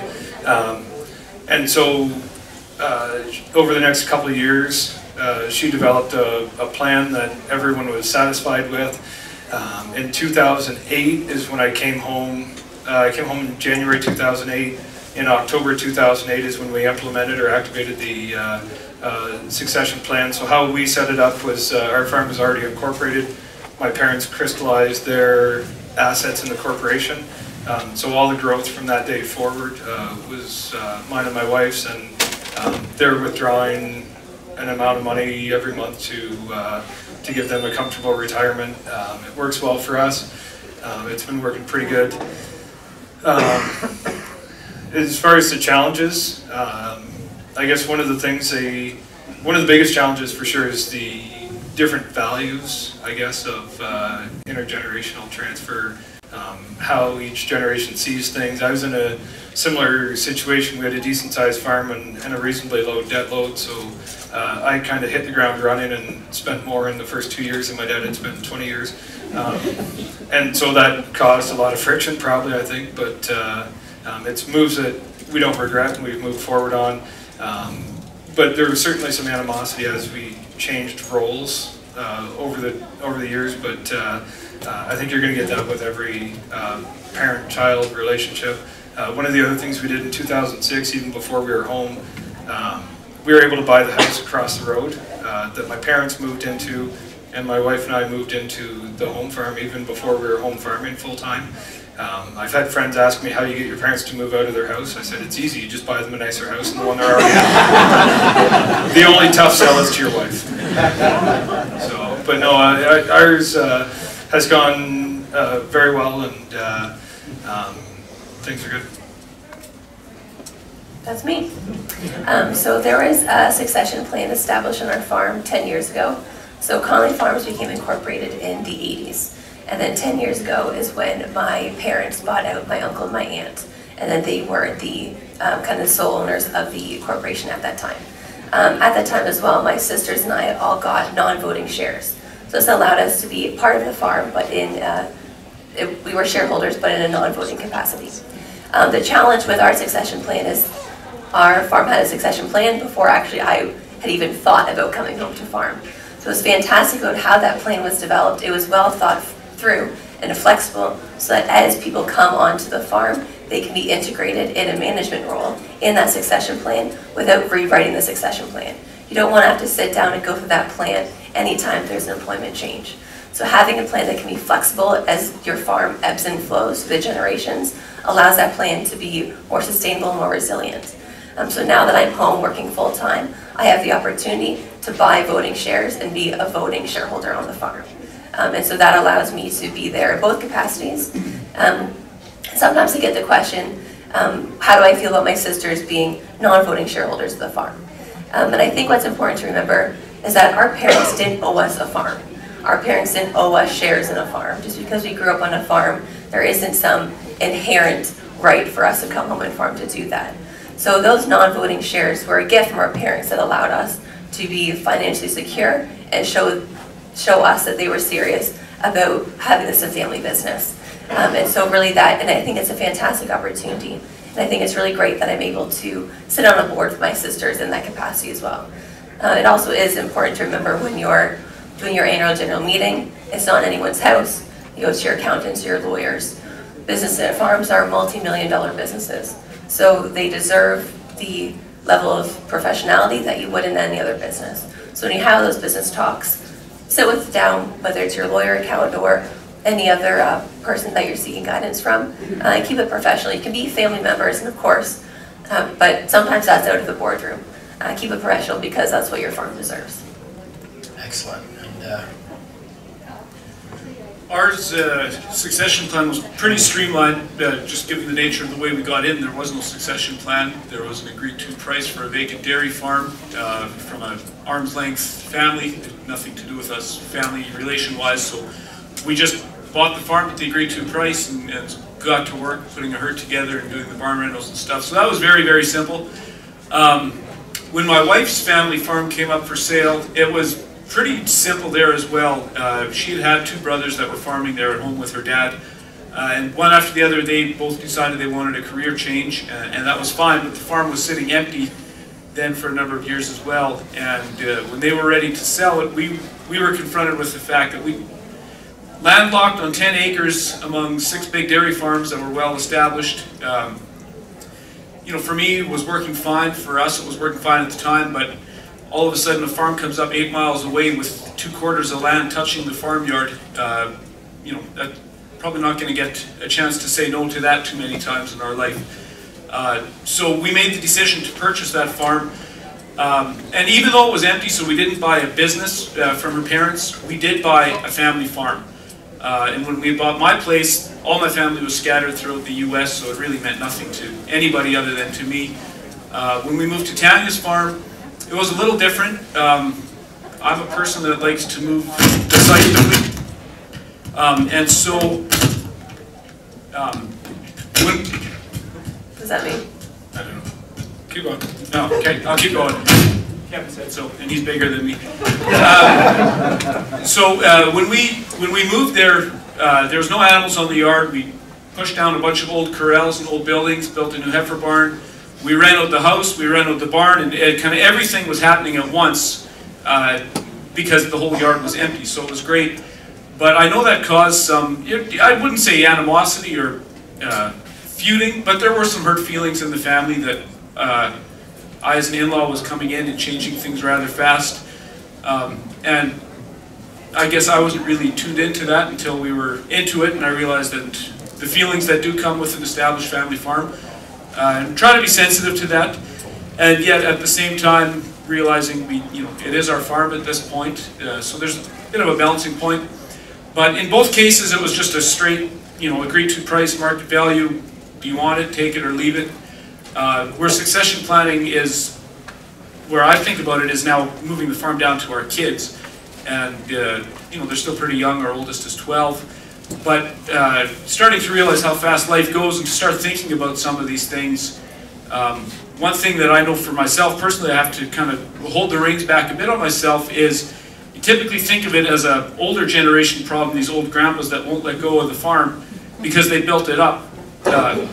And so over the next couple of years, she developed a plan that everyone was satisfied with. In 2008 is when I came home. I came home in January 2008. In October 2008 is when we implemented or activated the succession plan. So how we set it up was our farm was already incorporated. My parents crystallized their assets in the corporation. So all the growth from that day forward was mine and my wife's, and they're withdrawing an amount of money every month to give them a comfortable retirement. It works well for us. It's been working pretty good. As far as the challenges, I guess one of the biggest challenges for sure is the different values, I guess, of intergenerational transfer, how each generation sees things. I was in a similar situation. We had a decent sized farm and a reasonably low debt load, so I kind of hit the ground running and spent more in the first 2 years than my dad had spent in 20 years. And so that caused a lot of friction probably, I think, but it's moves that we don't regret and we've moved forward on. But there was certainly some animosity as we changed roles over the years, but I think you're going to get that with every parent-child relationship. One of the other things we did in 2006, even before we were home, we were able to buy the house across the road that my parents moved into, and my wife and I moved into the home farm even before we were home farming full-time. I've had friends ask me how you get your parents to move out of their house. I said, it's easy, you just buy them a nicer house than the one they're already in. The only tough sell is to your wife. So, but no, ours has gone very well, and things are good. That's me. So there was a succession plan established on our farm 10 years ago. So Conlee Farms became incorporated in the 80s. And then 10 years ago is when my parents bought out my uncle and my aunt. And then they were the kind of sole owners of the corporation at that time. At that time as well, my sisters and I all got non-voting shares. So this allowed us to be part of the farm, but we were shareholders, but in a non-voting capacity. The challenge with our succession plan is our farm had a succession plan before actually I had even thought about coming home to farm. So it was fantastic about how that plan was developed. It was well thought through and flexible so that as people come onto the farm, they can be integrated in a management role in that succession plan without rewriting the succession plan. You don't want to have to sit down and go through that plan anytime there's an employment change. So having a plan that can be flexible as your farm ebbs and flows through the generations allows that plan to be more sustainable, more resilient. So now that I'm home working full-time, I have the opportunity to buy voting shares and be a voting shareholder on the farm. And so that allows me to be there in both capacities. Sometimes I get the question, how do I feel about my sisters being non-voting shareholders of the farm? And I think what's important to remember is that our parents didn't owe us a farm. Our parents didn't owe us shares in a farm. Just because we grew up on a farm, there isn't some inherent right for us to come home and farm to do that. So those non-voting shares were a gift from our parents that allowed us to be financially secure and show us that they were serious about having this a family business. And so really that, and I think it's a fantastic opportunity. And I think it's really great that I'm able to sit on a board with my sisters in that capacity as well. It also is important to remember when you're doing your annual general meeting, it's not anyone's house. You go to your accountants, your lawyers. Businesses, farms are multi-million-dollar businesses. So they deserve the level of professionality that you would in any other business. So when you have those business talks, sit down, whether it's your lawyer, accountant, or any other person that you're seeking guidance from, keep it professional. You can be family members, and of course, but sometimes that's out of the boardroom. Keep it professional because that's what your farm deserves. Excellent. Our succession plan was pretty streamlined, just given the nature of the way we got in. There was no succession plan. There was an agreed-to price for a vacant dairy farm from an arm's-length family, nothing to do with us family relation-wise. So we just bought the farm at the agreed-to price and got to work putting a herd together and doing the barn rentals and stuff. So that was very, very simple. When my wife's family farm came up for sale, it was pretty simple there as well. She had 2 brothers that were farming there at home with her dad, and one after the other they both decided they wanted a career change, and that was fine, but the farm was sitting empty then for a number of years as well, and when they were ready to sell it, we were confronted with the fact that we landlocked on 10 acres among 6 big dairy farms that were well established. You know, for me it was working fine, for us it was working fine at the time, but all of a sudden a farm comes up 8 miles away with 2/4 of land touching the farmyard. You know, that's probably not going to get a chance to say no to that too many times in our life. So we made the decision to purchase that farm. And even though it was empty, so we didn't buy a business from her parents, we did buy a family farm. And when we bought my place, all my family was scattered throughout the US, so it really meant nothing to anybody other than to me. When we moved to Tanya's farm, it was a little different. I'm a person that likes to move decisively. And so, what does that mean? I don't know. Keep going. No, okay, I'll keep going. Kevin said so, and he's bigger than me. When we moved there, there was no animals on the yard. We pushed down a bunch of old corrals and old buildings, built a new heifer barn. We ran out the house, we ran out the barn, and kind of everything was happening at once because the whole yard was empty, so it was great. But I know that caused some, I wouldn't say animosity or feuding, but there were some hurt feelings in the family that I as an in-law was coming in and changing things rather fast. And I guess I wasn't really tuned into that until we were into it, and I realized that the feelings that do come with an established family farm, and try to be sensitive to that, and yet at the same time realizing it is our farm at this point, so there's a bit of a balancing point. But in both cases, it was just a straight, agreed to price, market value. Do you want it, take it, or leave it? Where succession planning is, where I think about it, is now moving the farm down to our kids, and they're still pretty young. Our oldest is 12. But starting to realize how fast life goes and to start thinking about some of these things. One thing that I know for myself personally, I have to kind of hold the reins back a bit on myself, is you typically think of it as an older generation problem, these old grandpas that won't let go of the farm because they built it up.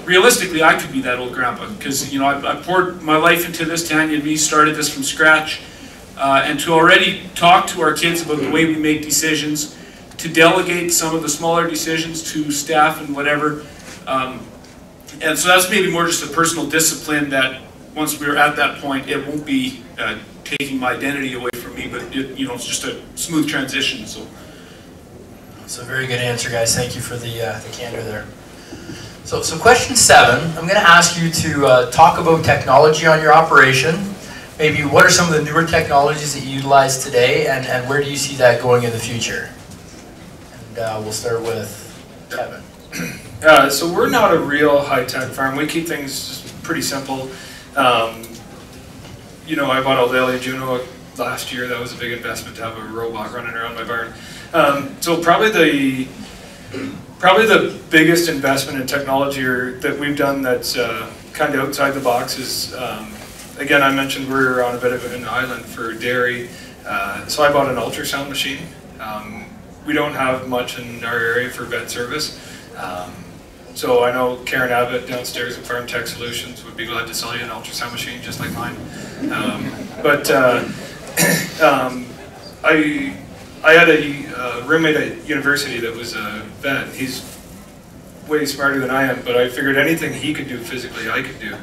realistically, I could be that old grandpa, because you know I poured my life into this. Tanya and me started this from scratch, and to already talk to our kids about the way we make decisions, to delegate some of the smaller decisions to staff and whatever, and so that's maybe more just a personal discipline that once we're at that point, it won't be taking my identity away from me, but you know, it's just a smooth transition. So. That's a very good answer, guys. Thank you for the candor there. So question 7, I'm going to ask you to talk about technology on your operation. Maybe what are some of the newer technologies that you utilize today, and where do you see that going in the future? And we'll start with Kevin. So we're not a real high-tech farm. We keep things just pretty simple. You know, I bought a Lely Juno last year. That was a big investment to have a robot running around my barn. So probably the biggest investment in technology that we've done that's kind of outside the box is, again, I mentioned we're on a bit of an island for dairy, so I bought an ultrasound machine. We don't have much in our area for vet service, so I know Karen Abbott downstairs at Farm Tech Solutions would be glad to sell you an ultrasound machine just like mine. I had a roommate at university that was a vet. He's way smarter than I am, but I figured anything he could do physically, I could do.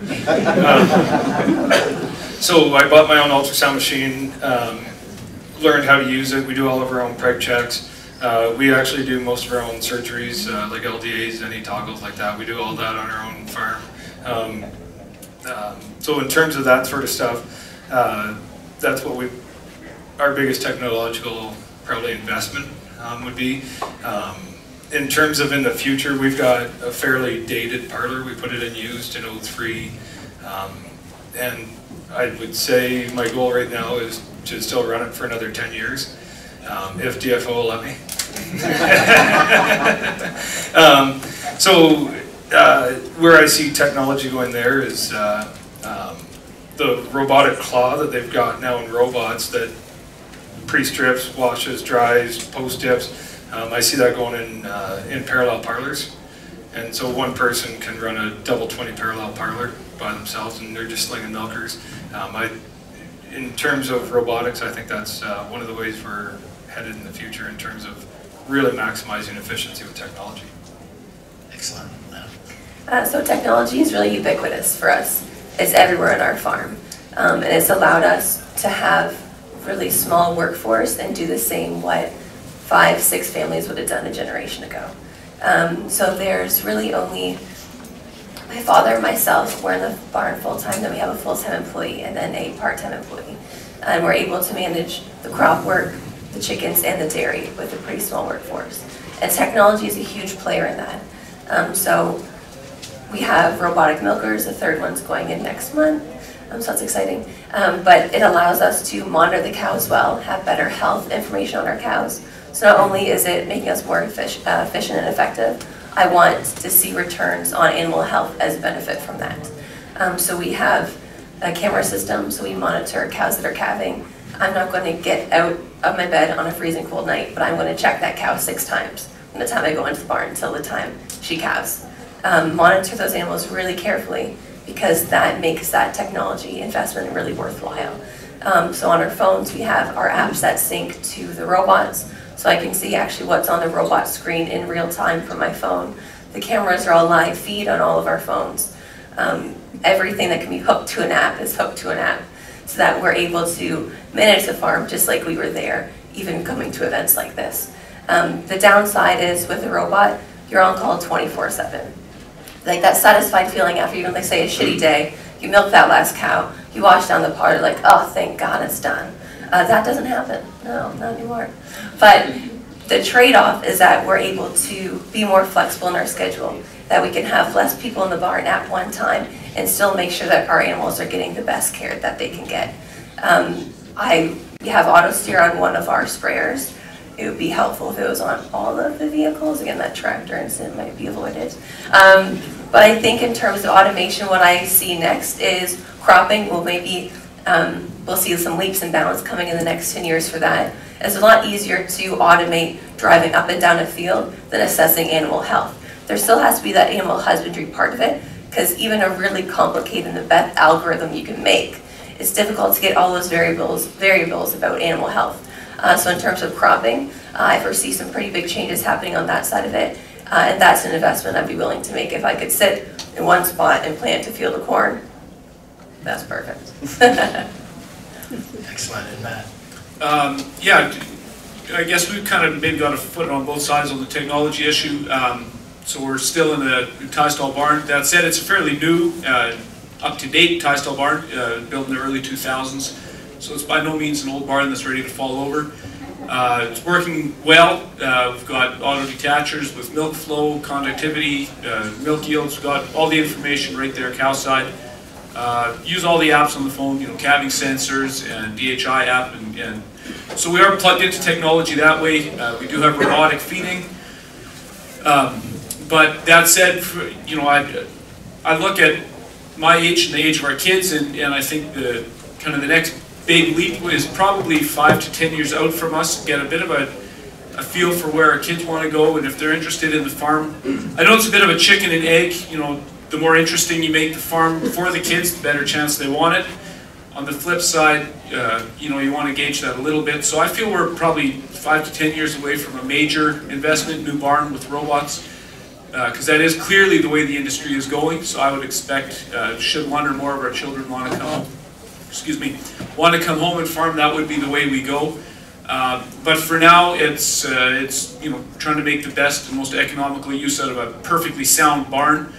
So I bought my own ultrasound machine, learned how to use it. We do all of our own preg checks. We actually do most of our own surgeries, like LDAs, any toggles like that. We do all that on our own farm. So in terms of that sort of stuff, that's what our biggest technological probably investment would be. In terms of in the future, we've got a fairly dated parlor. We put it in used in 03, and I would say my goal right now is to still run it for another 10 years, if DFO will let me. Where I see technology going there is the robotic claw that they've got now in robots that pre-strips, washes, dries, post-dips. I see that going in parallel parlors. And so one person can run a double 20 parallel parlor by themselves, and they're just slinging milkers. In terms of robotics, I think that's one of the ways we're headed in the future in terms of really maximizing efficiency with technology. Excellent. So technology is really ubiquitous for us. It's everywhere in our farm. And it's allowed us to have really small workforce and do the same what 5, 6 families would have done a generation ago. So there's really only my father and myself. We're in the barn full-time, then we have a full-time employee and then a part-time employee. And we're able to manage the crop work, the chickens, and the dairy with a pretty small workforce. And technology is a huge player in that. So we have robotic milkers, the 3rd one's going in next month. So that's exciting. But it allows us to monitor the cows well, have better health information on our cows. So not only is it making us more efficient and effective, I want to see returns on animal health as a benefit from that. So we have a camera system, so we monitor cows that are calving. I'm not going to get out of my bed on a freezing cold night, but I'm going to check that cow 6 times from the time I go into the barn until the time she calves. Monitor those animals really carefully, because that makes that technology investment really worthwhile. So on our phones, we have our apps that sync to the robots, so I can see actually what's on the robot screen in real time from my phone. The cameras are all live feed on all of our phones. Everything that can be hooked to an app is hooked to an app, so that we're able to manage the farm just like we were there, even coming to events like this. The downside is with the robot, you're on call 24/7. Like that satisfied feeling after even, like, say, a shitty day, you milk that last cow, you wash down the parlor, like, oh, thank God it's done. That doesn't happen. No, not anymore. But the trade-off is that we're able to be more flexible in our schedule, that we can have less people in the barn at one time and still make sure that our animals are getting the best care that they can get. We have auto steer on one of our sprayers. It would be helpful if it was on all of the vehicles. Again, that tractor incident might be avoided. But I think in terms of automation, what I see next is cropping. We'll see some leaps and bounds coming in the next 10 years for that. It's a lot easier to automate driving up and down a field than assessing animal health. there still has to be that animal husbandry part of it, because even a really complicated and the best algorithm you can make, it's difficult to get all those variables about animal health. So in terms of cropping, I foresee some pretty big changes happening on that side of it, and that's an investment I'd be willing to make. If I could sit in one spot and plant a field of corn, that's perfect. Excellent. And Matt? Yeah, I guess we've kind of maybe got a foot on both sides on the technology issue. So we're still in the tie stall barn. That said, it's a fairly new, up-to-date tie stall barn, built in the early 2000s. So it's by no means an old barn that's ready to fall over. It's working well. We've got auto detachers with milk flow, conductivity, milk yields. We've got all the information right there, cow side. Use all the apps on the phone, you know, calving sensors and DHI app, and so we are plugged into technology that way. We do have robotic feeding. But that said, you know, I look at my age and the age of our kids, and I think the kind of the next big leap is probably 5 to 10 years out from us. Get a bit of a feel for where our kids want to go, and if they're interested in the farm. I know it's a bit of a chicken and egg. You know, the more interesting you make the farm for the kids, the better chance they want it. On the flip side, you know, you want to gauge that a little bit. So I feel we're probably 5 to 10 years away from a major investment, new barn with robots. Because that is clearly the way the industry is going. So I would expect, should one or more of our children want to come, want to come home and farm, that would be the way we go. But for now, it's you know, trying to make the best and most economical use out of a perfectly sound barn.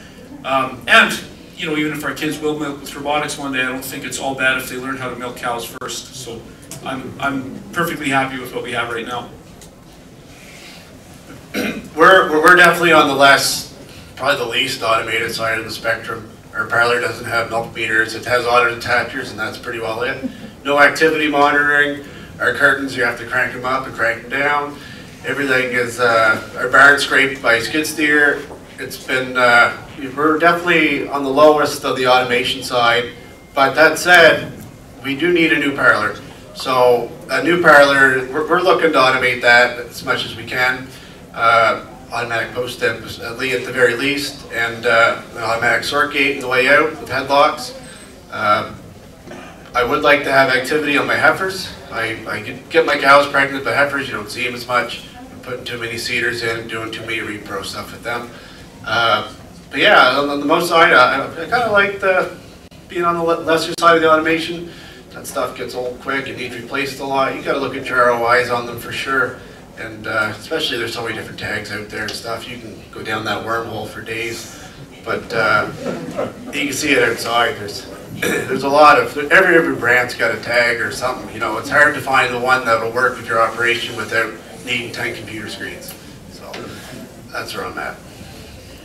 And you know, even if our kids will milk with robotics one day, I don't think it's all bad if they learn how to milk cows first. So I'm perfectly happy with what we have right now. We're definitely on the probably the least automated side of the spectrum. Our parlor doesn't have milk meters. It has auto detachers, and that's pretty well it. No activity monitoring. Our curtains, you have to crank them up and crank them down. Everything is, our barn scraped by skid steer. It's been, we're definitely on the lowest of the automation side. But that said, we do need a new parlor. So a new parlor, we're looking to automate that as much as we can. Automatic post step at the very least, and an automatic sort gate on the way out with headlocks. I would like to have activity on my heifers. I get my cows pregnant, but heifers, you don't see them as much. I'm putting too many cedars in, doing too many repro stuff with them. But yeah, on the most side, I kind of like being on the lesser side of the automation. That stuff gets old quick and needs replaced a lot. You got to look at your ROIs on them for sure. And especially there's so many different tags out there and stuff. You can go down that wormhole for days. But you can see it outside. There's a lot of, every brand's got a tag or something. You know, it's hard to find the one that'll work with your operation without needing 10 computer screens. So that's where I'm at.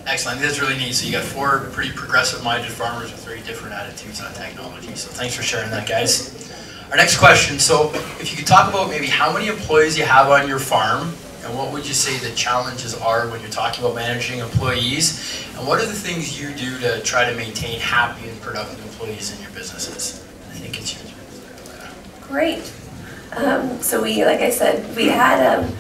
Excellent. That's really neat. So you got 4 pretty progressive-minded farmers with very different attitudes on technology. So thanks for sharing that, guys. Our next question, so if you could talk about maybe how many employees you have on your farm, and what would you say the challenges are when you're talking about managing employees, and what are the things you do to try to maintain happy and productive employees in your businesses? I think it's yours. Great. So we, like I said, we had,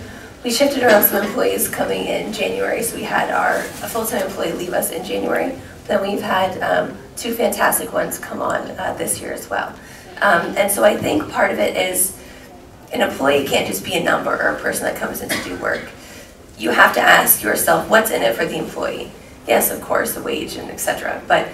we shifted around some employees coming in January, so we had a full-time employee leave us in January. Then we've had 2 fantastic ones come on this year as well. And so I think part of it is an employee can't just be a number or a person that comes in to do work. You have to ask yourself, what's in it for the employee? Yes, of course, the wage and etc. But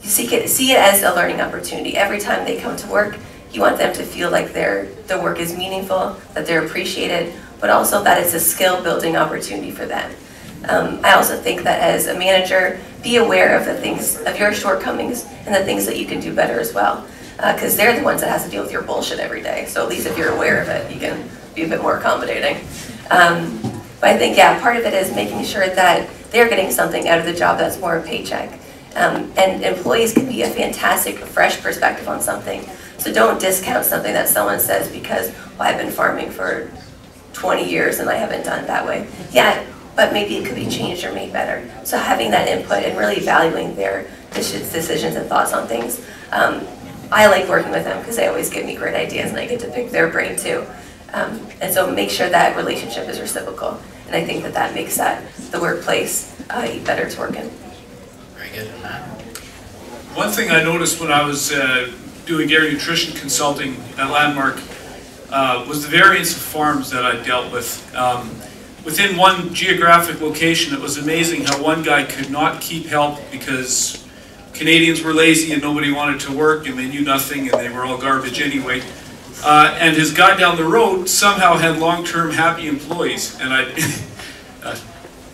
you see it as a learning opportunity. Every time they come to work, you want them to feel like their work is meaningful, that they're appreciated, but also that it's a skill building opportunity for them. I also think that as a manager, be aware of the things, of your shortcomings and the things that you can do better as well. Because they're the ones that has to deal with your bullshit every day. So at least if you're aware of it, you can be a bit more accommodating. But I think, yeah, part of it is making sure that they're getting something out of the job that's more a paycheck. And employees can be a fantastic, fresh perspective on something. So don't discount something that someone says because, well, I've been farming for 20 years and I haven't done it that way. Yeah, but maybe it could be changed or made better. So having that input and really valuing their decisions and thoughts on things. I like working with them because they always give me great ideas and I get to pick their brain too. And so make sure that relationship is reciprocal. And I think that that makes the workplace better to work in. Very good. Matt? One thing I noticed when I was doing dairy nutrition consulting at Landmark was the variance of farms that I dealt with. Within one geographic location, it was amazing how one guy could not keep help because Canadians were lazy and nobody wanted to work and they knew nothing and they were all garbage anyway. And his guy down the road somehow had long-term happy employees. And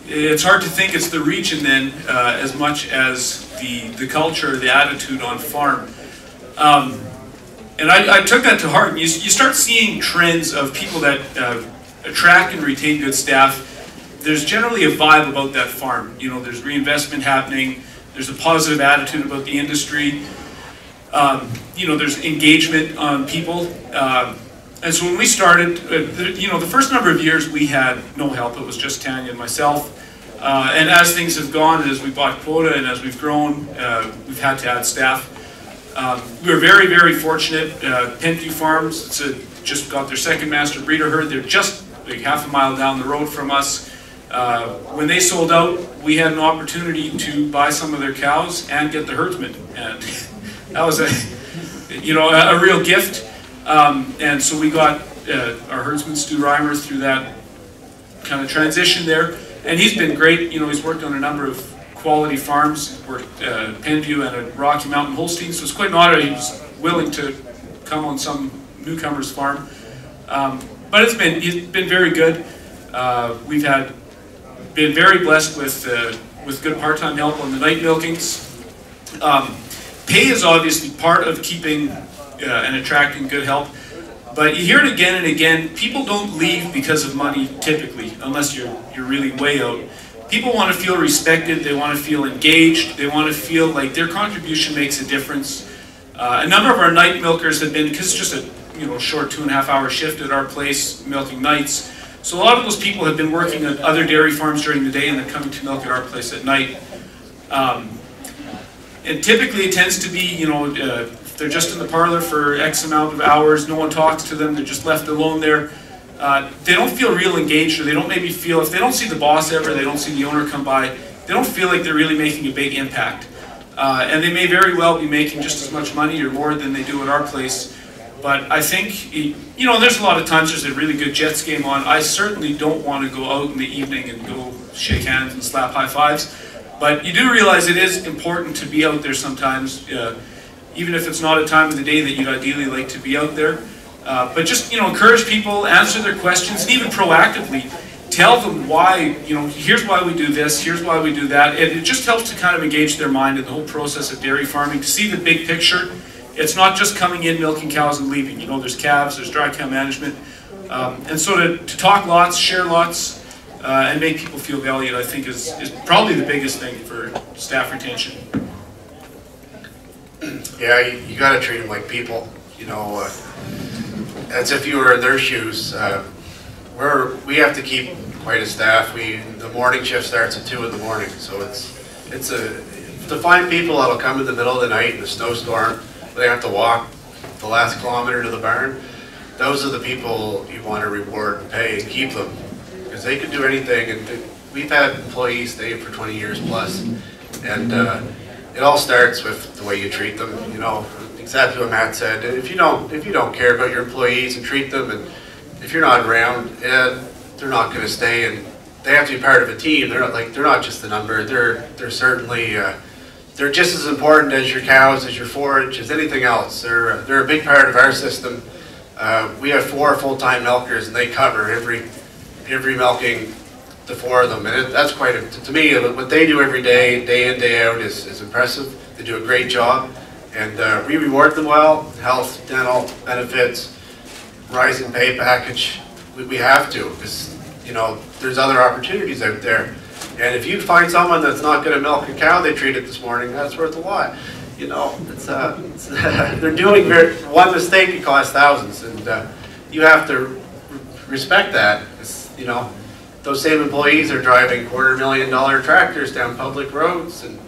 it's hard to think it's the region then as much as the culture, the attitude on farm. And I took that to heart. And you start seeing trends of people that attract and retain good staff. There's generally a vibe about that farm. You know, there's reinvestment happening. There's a positive attitude about the industry. You know, there's engagement on people. And so when we started, you know, the first number of years we had no help. It was just Tanya and myself. And as things have gone, and as we bought quota and as we've grown, we've had to add staff. We were very, very fortunate. Penview Farms just got their second master breeder herd. They're just like half a mile down the road from us. When they sold out, we had an opportunity to buy some of their cows and get the herdsman. And that was a real gift. And so we got our herdsman, Stu Reimer, through that kind of transition there. And he's been great. You know, he's worked on a number of quality farms, worked Penview and at Rocky Mountain Holsteins. So it's quite an honor he was willing to come on some newcomer's farm. But he's been very good. We've been very blessed with good part-time help on the night milkings. Pay is obviously part of keeping and attracting good help, but you hear it again and again. People don't leave because of money typically, unless you're really way out. People want to feel respected. They want to feel engaged. They want to feel like their contribution makes a difference. A number of our night milkers have been, because it's just a short 2.5 hour shift at our place milking nights. So a lot of those people have been working at other dairy farms during the day and they're coming to milk at our place at night. And typically it tends to be, if they're just in the parlor for X amount of hours, no one talks to them, they're just left alone there. They don't feel real engaged, or they don't maybe feel, if they don't see the boss ever, they don't see the owner come by, they don't feel like they're really making a big impact. And they may very well be making just as much money or more than they do at our place. But I think, there's a lot of times there's a really good Jets game on. I certainly don't want to go out in the evening and go shake hands and slap high fives. But you do realize it is important to be out there sometimes, even if it's not a time of the day that you'd ideally like to be out there. But just, encourage people, answer their questions, and even proactively tell them why, here's why we do this, here's why we do that. It just helps to kind of engage their mind in the whole process of dairy farming, to see the big picture. It's not just coming in, milking cows, and leaving. There's calves, there's dry cow management. And so to talk lots, share lots, and make people feel valued, I think is probably the biggest thing for staff retention. Yeah, you got to treat them like people. As if you were in their shoes. We have to keep quite a staff. The morning shift starts at 2 in the morning, so to find people that'll come in the middle of the night in a snowstorm. They have to walk the last kilometer to the barn. Those are the people you want to reward and pay and keep them, because they can do anything. And we've had employees stay for 20 years plus, and it all starts with the way you treat them. Exactly what Matt said. If you don't care about your employees and treat them, and if you're not around, they're not going to stay. And they have to be part of a team. They're not just a number. They're certainly. They're just as important as your cows, as your forage, as anything else. They're a big part of our system. We have 4 full-time milkers, and they cover every milking, the 4 of them. And that's quite, to me, what they do every day, day in, day out, is impressive. They do a great job, and we reward them well. Health, dental, benefits, rising pay package. We have to, because there's other opportunities out there. And if you find someone that's not going to milk a cow they treated this morning, that's worth a lot. They're doing one mistake, it costs thousands, and you have to respect that. Those same employees are driving $250,000 tractors down public roads, and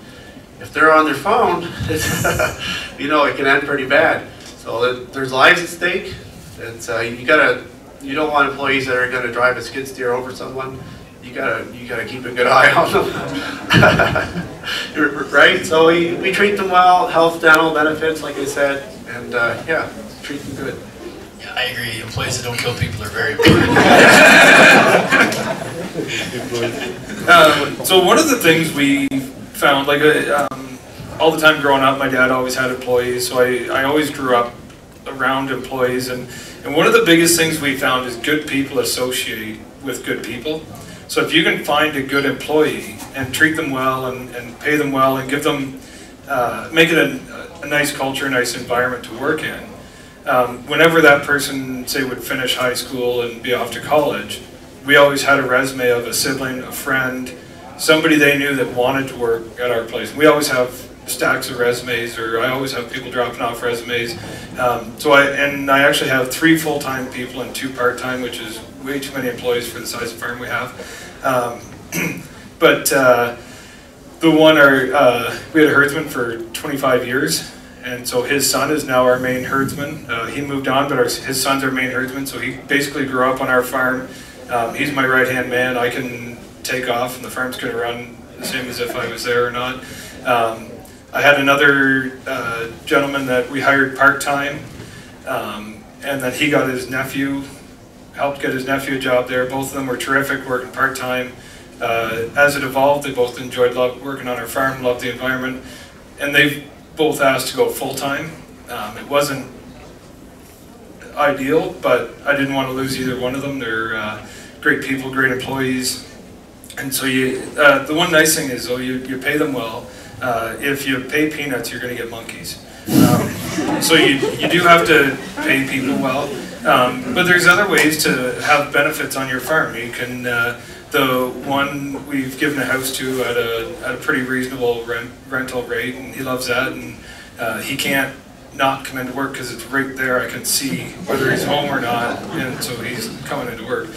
if they're on their phone, it can end pretty bad. So there's lives at stake. You don't want employees that are going to drive a skid steer over someone. you gotta keep a good eye on them, right? So we treat them well, health, dental benefits, like I said, and yeah, treat them good. Yeah, I agree. Employees that don't kill people are very important. So one of the things we found, like all the time growing up, my dad always had employees, so I always grew up around employees, and one of the biggest things we found is good people associate with good people. So if you can find a good employee and treat them well and pay them well and give them, make it a nice culture, a nice environment to work in, whenever that person, say, would finish high school and be off to college, we always had a resume of a sibling, a friend, somebody they knew that wanted to work at our place. We always have stacks of resumes, or I always have people dropping off resumes. So I actually have 3 full-time people and 2 part-time, which is way too many employees for the size of farm we have. But the one, we had a herdsman for 25 years, and so his son is now our main herdsman. He moved on, but his son's our main herdsman, so he basically grew up on our farm. He's my right-hand man. I can take off, and the farm's going to run the same as if I was there or not. I had another gentleman that we hired part-time, and then he got his nephew, helped get his nephew a job there. Both of them were terrific, working part-time. As it evolved, they both enjoyed working on our farm, loved the environment, and they've both asked to go full-time. It wasn't ideal, but I didn't want to lose either one of them. They're great people, great employees, and so the one nice thing is, though, you pay them well. If you pay peanuts, you're going to get monkeys. So you do have to pay people well, but there's other ways to have benefits on your farm. You can, the one we've given a house to at a pretty reasonable rental rate, and he loves that, and he can't not come into work because it's right there. I can see whether he's home or not, and so he's coming into work.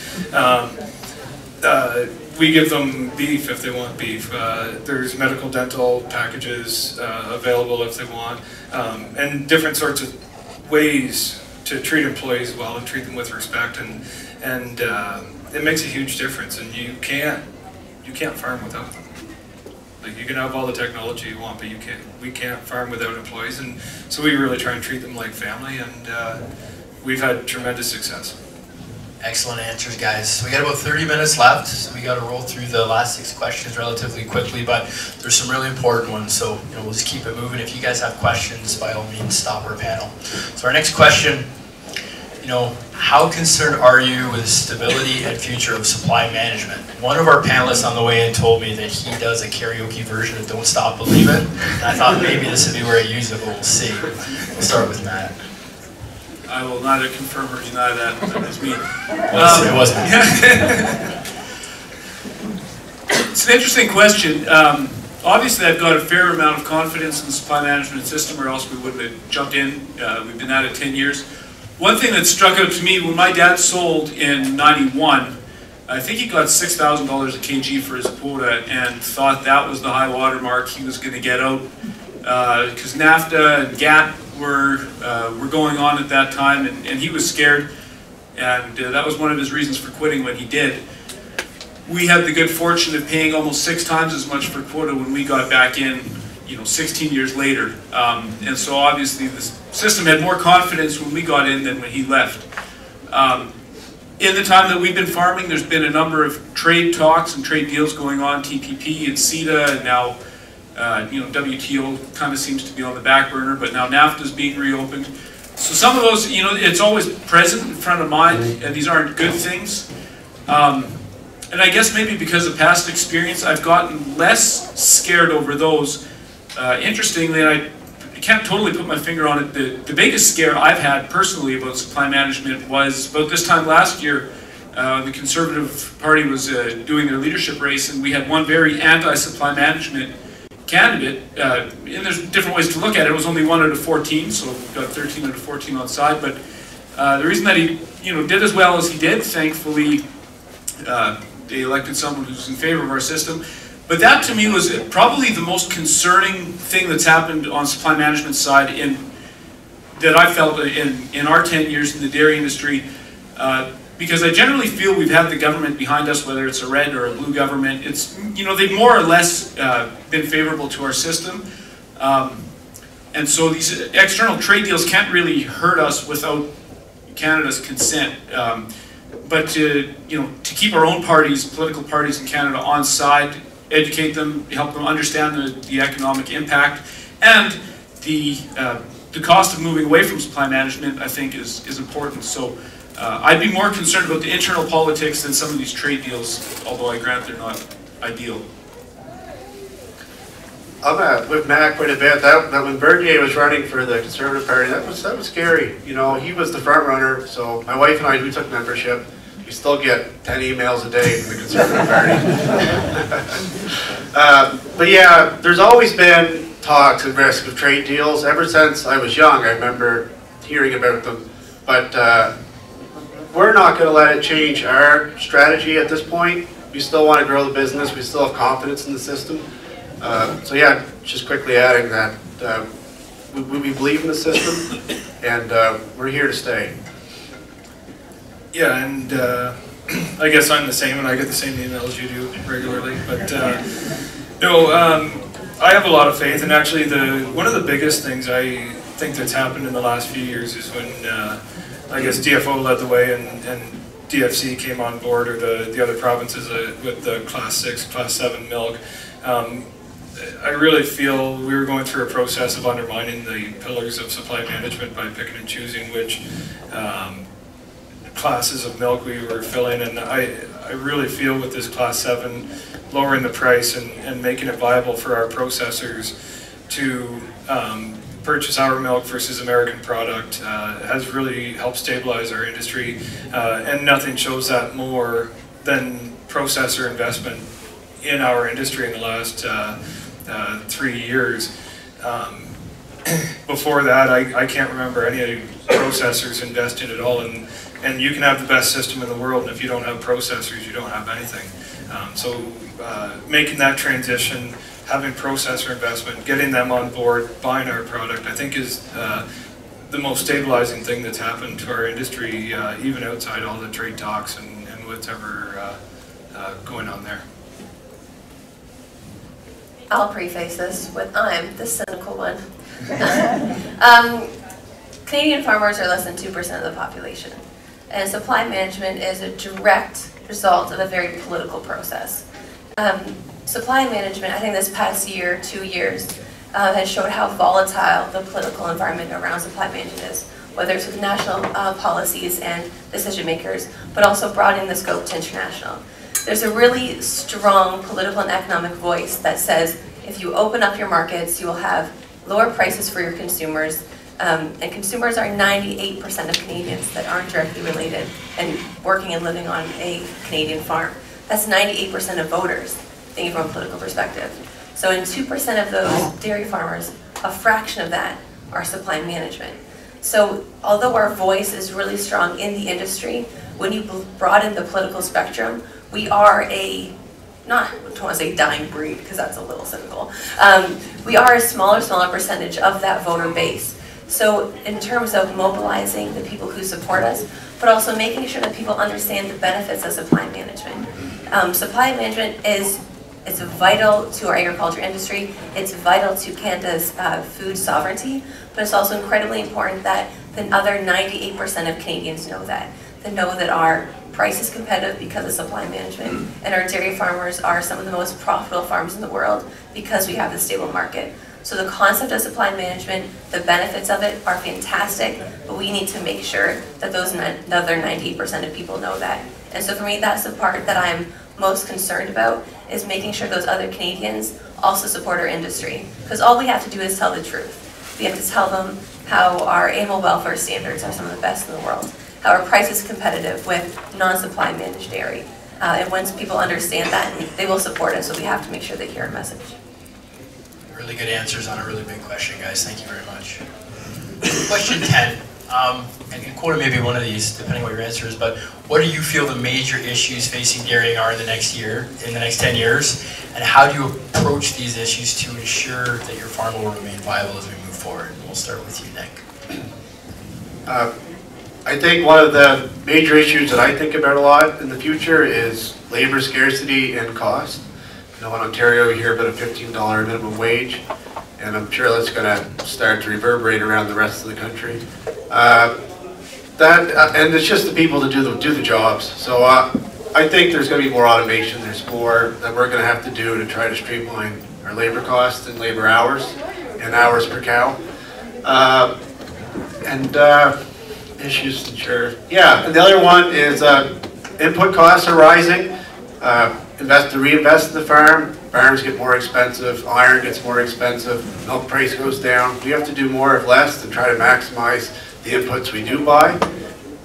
We give them beef if they want beef. There's medical dental packages available if they want, and different sorts of ways to treat employees well and treat them with respect, and it makes a huge difference. And you can't farm without them. Like, you can have all the technology you want, but we can't farm without employees, and so we really try and treat them like family, and we've had tremendous success. Excellent answers, guys. So we got about 30 minutes left, so we got to roll through the last 6 questions relatively quickly, but there's some really important ones, so we'll just keep it moving. If you guys have questions, by all means, stop our panel. So our next question, how concerned are you with the stability and future of supply management? One of our panelists on the way in told me that he does a karaoke version of Don't Stop Believin', and I thought maybe this would be where I use it, but we'll see. We'll start with Matt. I will neither confirm or deny that. That was me. It wasn't. It's an interesting question. Obviously, I've got a fair amount of confidence in the supply management system, or else we wouldn't have jumped in. We've been at it 10 years. One thing that struck out to me, when my dad sold in '91, I think he got $6,000 a kg for his quota, and thought that was the high water mark he was going to get out, because NAFTA and GATT were going on at that time, and he was scared, and that was one of his reasons for quitting when he did. We had the good fortune of paying almost 6 times as much for quota when we got back in, 16 years later, and so obviously the system had more confidence when we got in than when he left. In the time that we've been farming, there's been a number of trade talks and trade deals going on, TPP and CETA, and now WTO kind of seems to be on the back burner, but now NAFTA is being reopened. So some of those, it's always present in front of mind, and these aren't good things. And I guess maybe because of past experience, I've gotten less scared over those. Interestingly, I can't totally put my finger on it. The biggest scare I've had personally about supply management was about this time last year. The Conservative Party was doing their leadership race, and we had one very anti-supply management candidate, and there's different ways to look at it. It was only 1 out of 14, so we got 13 out of 14 on side. But the reason that he, did as well as he did, thankfully, they elected someone who's in favor of our system. But that to me was probably the most concerning thing that's happened on supply management side that I felt in our 10 years in the dairy industry. because I generally feel we've had the government behind us, whether it's a red or a blue government. It's, you know, they've more or less been favorable to our system. And so these external trade deals can't really hurt us without Canada's consent. But to keep our own parties, political parties in Canada, on side, educate them, help them understand the economic impact, and the cost of moving away from supply management, I think, is important. So I'd be more concerned about the internal politics than some of these trade deals, although I grant they're not ideal. I'm with Matt quite a bit. That when Bernier was running for the Conservative Party, that was scary. You know, he was the front runner. So my wife and I, we took membership. We still get 10 emails a day from the Conservative Party. But yeah, there's always been talks and risk of trade deals ever since I was young. I remember hearing about them, but we're not going to let it change our strategy at this point. We still want to grow the business. We still have confidence in the system. So yeah, just quickly adding that we believe in the system, and we're here to stay. Yeah, and I guess I'm the same, and I get the same emails you do regularly. But no, I have a lot of faith, and actually, one of the biggest things I think that's happened in the last few years is when I guess DFO led the way, and DFC came on board, or the other provinces with the Class 6, Class 7 milk. I really feel we were going through a process of undermining the pillars of supply management by picking and choosing which classes of milk we were filling, and I really feel with this Class 7 lowering the price and making it viable for our processors to purchase our milk versus American product has really helped stabilize our industry, and nothing shows that more than processor investment in our industry in the last 3 years. Before that, I can't remember any processors investing at all, and you can have the best system in the world, and if you don't have processors, you don't have anything. So making that transition, having processor investment, getting them on board, buying our product, I think is the most stabilizing thing that's happened to our industry, even outside all the trade talks and whatever going on there. I'll preface this with I'm the cynical one. Canadian farmers are less than 2% of the population, and supply management is a direct result of a very political process. Supply management, I think this past year, 2 years, has showed how volatile the political environment around supply management is, whether it's with national policies and decision makers, but also broadening the scope to international. There's a really strong political and economic voice that says if you open up your markets, you will have lower prices for your consumers, and consumers are 98% of Canadians that aren't directly related and working and living on a Canadian farm. That's 98% of voters, thinking from a political perspective. So in 2% of those dairy farmers, a fraction of that are supply management. So although our voice is really strong in the industry, when you broaden the political spectrum, we are I don't want to say dying breed, because that's a little cynical. We are a smaller percentage of that voter base. So in terms of mobilizing the people who support us, but also making sure that people understand the benefits of supply management. Supply management it's vital to our agriculture industry. It's vital to Canada's food sovereignty, but it's also incredibly important that the other 98% of Canadians know that. They know that our price is competitive because of supply management, and our dairy farmers are some of the most profitable farms in the world because we have this stable market. So the concept of supply management, the benefits of it are fantastic, but we need to make sure that those other 98% of people know that. And so for me, that's the part that I'm most concerned about, is making sure those other Canadians also support our industry. Because all we have to do is tell the truth. We have to tell them how our animal welfare standards are some of the best in the world, how our price is competitive with non-supply managed dairy. And once people understand that, they will support us, so we have to make sure they hear our message. Really good answers on a really big question, guys. Thank you very much. Question 10, and quote maybe one of these, depending on what your answer is, but what do you feel the major issues facing dairying are in the next 10 years, and how do you approach these issues to ensure that your farm will remain viable as we move forward? And we'll start with you, Nick. I think one of the major issues that I think about a lot in the future is labor scarcity and cost. You know, in Ontario, you hear about a $15 minimum wage, and I'm sure that's going to start to reverberate around the rest of the country. And it's just the people that do the jobs. So I think there's going to be more automation. There's more that we're going to have to do to try to streamline our labor costs and labor hours and hours per cow. Issues, sure. Yeah, and the other one is input costs are rising. Reinvest in the farm. Farms get more expensive. Iron gets more expensive. Milk price goes down. We have to do more with less to try to maximize the inputs we do buy.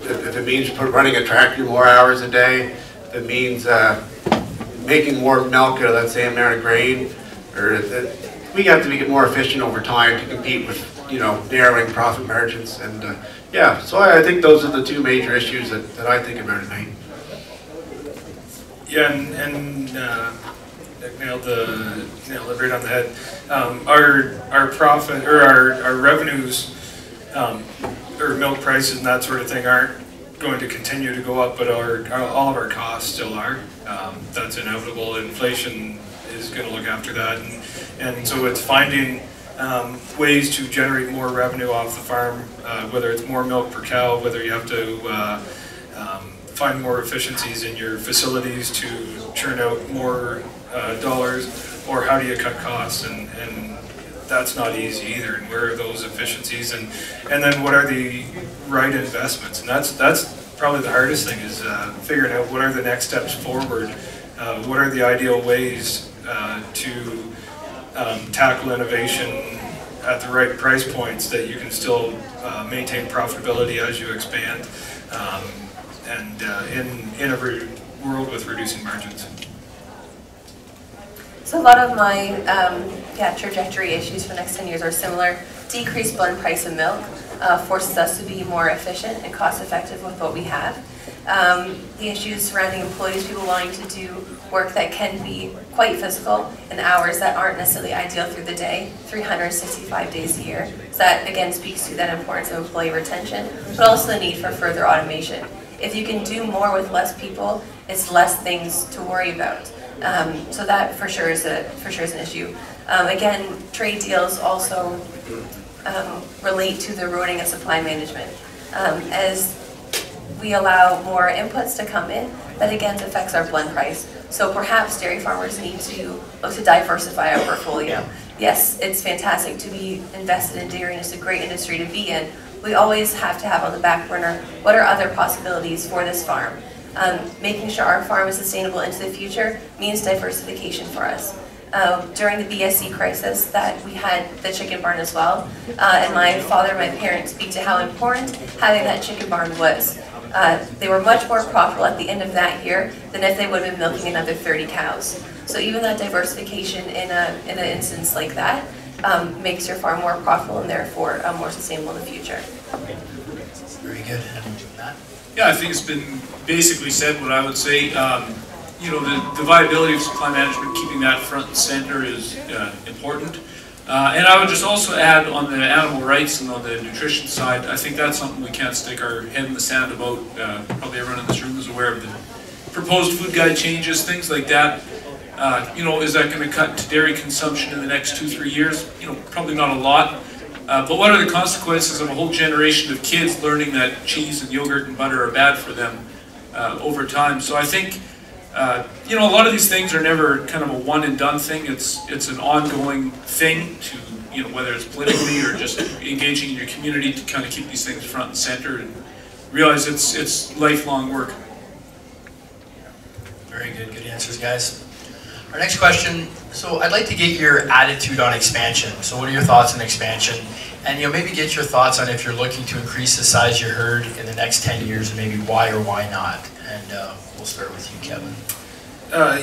If it means running a tractor more hours a day, if it means making more milk out of that same amount of grain, or we have to get more efficient over time to compete with, you know, narrowing profit margins. And yeah, so I think those are the two major issues that I think about tonight. Yeah, and Nick nailed it right on the head. Our profit, or our revenues, or milk prices and that sort of thing aren't going to continue to go up, but all of our costs still are. That's inevitable. Inflation is going to look after that, and so it's finding ways to generate more revenue off the farm, whether it's more milk per cow, whether you have to find more efficiencies in your facilities to churn out more dollars, or how do you cut costs, and that's not easy either. And where are those efficiencies, and then what are the right investments? And that's probably the hardest thing, is figuring out what are the next steps forward, what are the ideal ways to tackle innovation at the right price points that you can still maintain profitability as you expand, and in a world with reducing margins. So a lot of my trajectory issues for the next 10 years are similar. Decreased blend price of milk forces us to be more efficient and cost effective with what we have. The issues surrounding employees, people wanting to do work that can be quite physical in hours that aren't necessarily ideal through the day, 365 days a year. So that again speaks to that importance of employee retention, but also the need for further automation. If you can do more with less people, it's less things to worry about. So that for sure is an issue. Again, trade deals also relate to the eroding of supply management. As we allow more inputs to come in, that again affects our blend price. So perhaps dairy farmers need to look to diversify our portfolio. Yes, it's fantastic to be invested in dairy, and it's a great industry to be in. We always have to have on the back burner, what are other possibilities for this farm? Making sure our farm is sustainable into the future means diversification for us. During the BSE crisis that we had the chicken barn as well, and my father and my parents speak to how important having that chicken barn was. They were much more profitable at the end of that year than if they would have been milking another 30 cows. So even that diversification in an instance like that makes your farm more profitable and therefore more sustainable in the future. Very good. Matt? Yeah, I think it's been basically said what I would say. You know, the viability of supply management, keeping that front and center is important. And I would just also add on the animal rights and on the nutrition side, I think that's something we can't stick our head in the sand about. Probably everyone in this room is aware of the proposed food guide changes, things like that. You know, is that going to cut to dairy consumption in the next 2-3 years? You know, probably not a lot. But what are the consequences of a whole generation of kids learning that cheese and yogurt and butter are bad for them over time? So I think, you know, a lot of these things are never kind of a one and done thing. It's an ongoing thing to, you know, whether it's politically or just engaging in your community to kind of keep these things front and center and realize it's lifelong work. Very good, good answers, guys. Our next question, so I'd like to get your attitude on expansion. So what are your thoughts on expansion? And you know, maybe get your thoughts on if you're looking to increase the size of your herd in the next 10 years and maybe why or why not. And we'll start with you, Kevin.